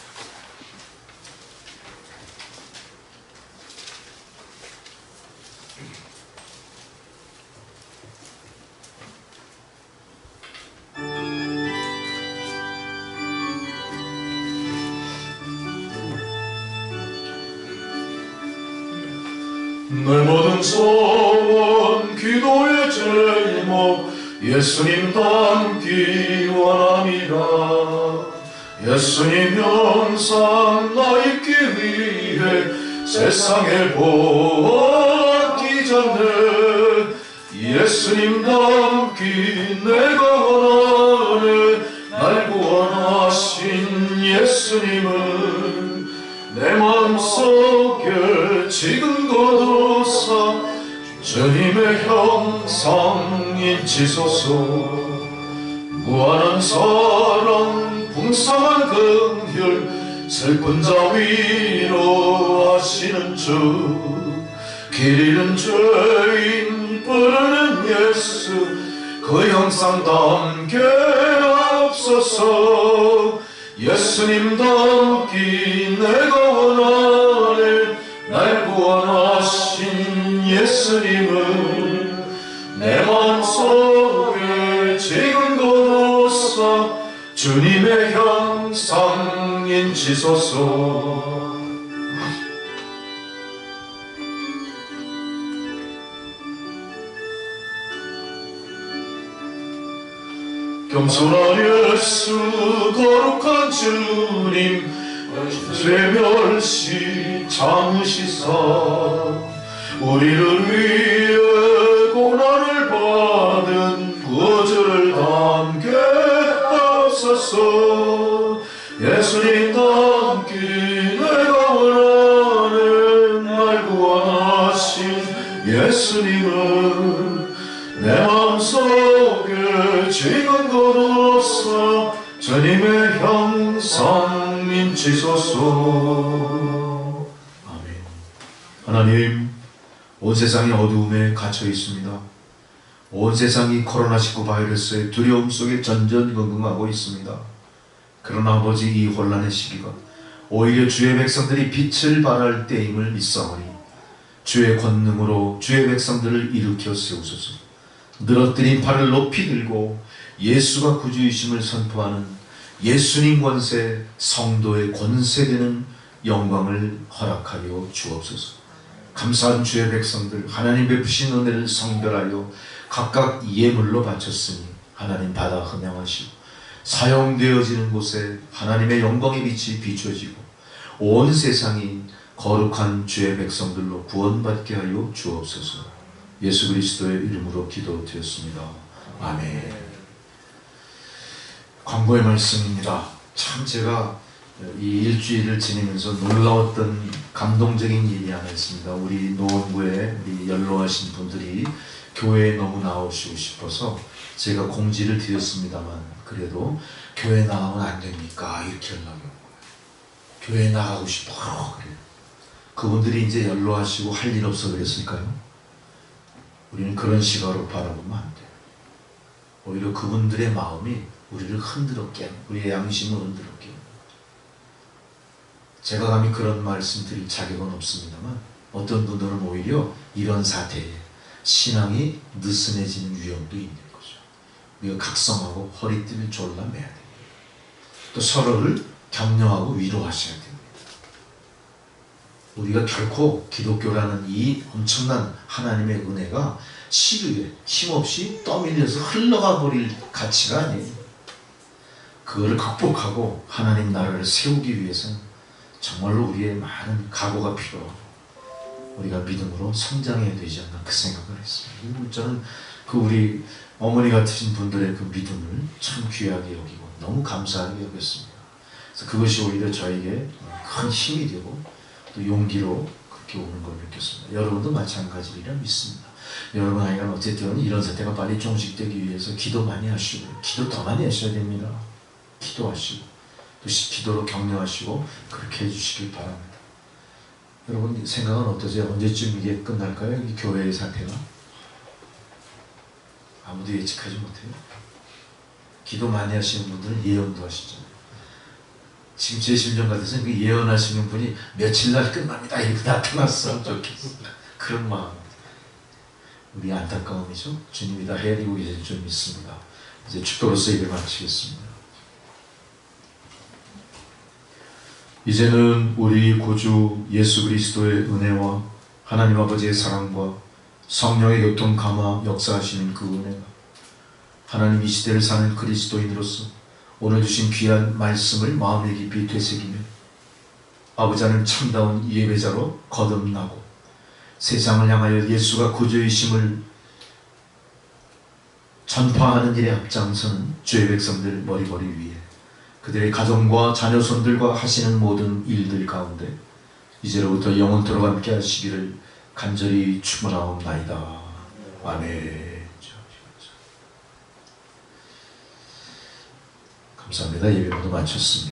내 모든 소원 기도의 제목 예수님 닮기 원합니다. 예수님 형상 나 입기 위해 세상에 보았기 전에 예수님 닮기 내가 원하네. 날 구원하신 예수님은 내 마음속에 지금 거두사 주님의 형상인 지소서. 무한한 사랑 풍성한 긍휼 슬픈 자 위로하시는 주. 길 잃은 죄인 부르는 예수 그 형상 담게 하옵소서. 예수님 닮기 내가 원하네. 날 구원하신 예수님을 내 마음속에 지금 거두사 주님의 형상인 지소서. 겸손한 예수 거룩한 주님 죄 멸시 참으시사 우리를 위해 고난을 받은 구주를 담게 하옵소서. 예수님 담기 내가 원하는 날 구원하신 예수님은 내 마음속에 지금 거두사 주님의 형상인 지소서. 아멘. 하나님, 온 세상이 어두움에 갇혀 있습니다. 온 세상이 코로나19 바이러스의 두려움 속에 전전긍긍하고 있습니다. 그러나 아버지, 이 혼란의 시기가 오히려 주의 백성들이 빛을 발할 때임을 믿사오니 주의 권능으로 주의 백성들을 일으켜 세우소서. 늘어뜨린 팔을 높이 들고 예수가 구주이심을 선포하는 예수님 권세, 성도의 권세되는 영광을 허락하여 주옵소서. 감사한 주의 백성들, 하나님 베푸신 은혜를 성별하여 각각 예물로 바쳤으니 하나님 받아 흠양하시고 사용되어지는 곳에 하나님의 영광의 빛이 비춰지고 온 세상이 거룩한 주의 백성들로 구원받게 하여 주옵소서. 예수 그리스도의 이름으로 기도드렸습니다. 아멘. 광고의 말씀입니다. 참 제가 이 일주일을 지내면서 놀라웠던 감동적인 일이 하나 있습니다. 우리 노원구에 우리 연로하신 분들이 교회에 너무 나오시고 싶어서 제가 공지를 드렸습니다만 그래도 교회 나가면 안 됩니까? 이렇게 연락이 온 거예요. 교회 나가고 싶어. 그래요. 그분들이 이제 연로하시고 할 일 없어 그랬을까요? 우리는 그런 시각으로 바라보면 안 돼요. 오히려 그분들의 마음이 우리를 흔들어 깨는, 우리의 양심을 흔들어 깨는. 제가 감히 그런 말씀 드릴 자격은 없습니다만 어떤 분들은 오히려 이런 사태에 신앙이 느슨해지는 위험도 있는 거죠. 우리가 각성하고 허리띠를 졸라매야 됩니다. 또 서로를 격려하고 위로하셔야 됩니다. 우리가 결코 기독교라는 이 엄청난 하나님의 은혜가 시류에 힘없이 떠밀려서 흘러가 버릴 가치가 아니에요. 그거를 극복하고 하나님 나라를 세우기 위해서는 정말로 우리의 많은 각오가 필요하고 우리가 믿음으로 성장해야 되지 않나 그 생각을 했습니다. 저는 그 우리 어머니 같으신 분들의 그 믿음을 참 귀하게 여기고 너무 감사하게 여겼습니다. 그래서 그것이 오히려 저에게 큰 힘이 되고 또 용기로 그렇게 오는 걸 느꼈습니다. 여러분도 마찬가지리라 믿습니다. 여러분 하여간 어쨌든 이런 사태가 빨리 종식되기 위해서 기도 많이 하시고 기도 더 많이 하셔야 됩니다. 기도하시고 또 기도로 격려하시고 그렇게 해주시길 바랍니다. 여러분 생각은 어떠세요? 언제쯤 이게 끝날까요? 이 교회의 사태가? 아무도 예측하지 못해요. 기도 많이 하시는 분들은 예언도 하시잖아요. 지금 제 심정 같아서는 그 예언하시는 분이 며칠 날 끝납니다 이렇게 나타났으면 좋겠어요. 그런 마음. 우리 안타까움이죠. 주님이 다 헤아리고 계실 줄 믿습니다. 이제 축도로서 예배를 마치겠습니다. 이제는 우리 구주 예수 그리스도의 은혜와 하나님 아버지의 사랑과 성령의 교통 감화 역사하시는 그 은혜가 하나님 이 시대를 사는 그리스도인으로서 오늘 주신 귀한 말씀을 마음에 깊이 되새기며 아버지 하나님 참다운 예배자로 거듭나고 세상을 향하여 예수가 구주이심을 전파하는 일에 앞장서는 주의 백성들 머리머리 위에 그들의 가정과 자녀손들과 하시는 모든 일들 가운데 이제로부터 영원토록 함께 하시기를 간절히 축원하옵나이다. 아멘. 감사합니다. 예배 모두 마쳤습니다.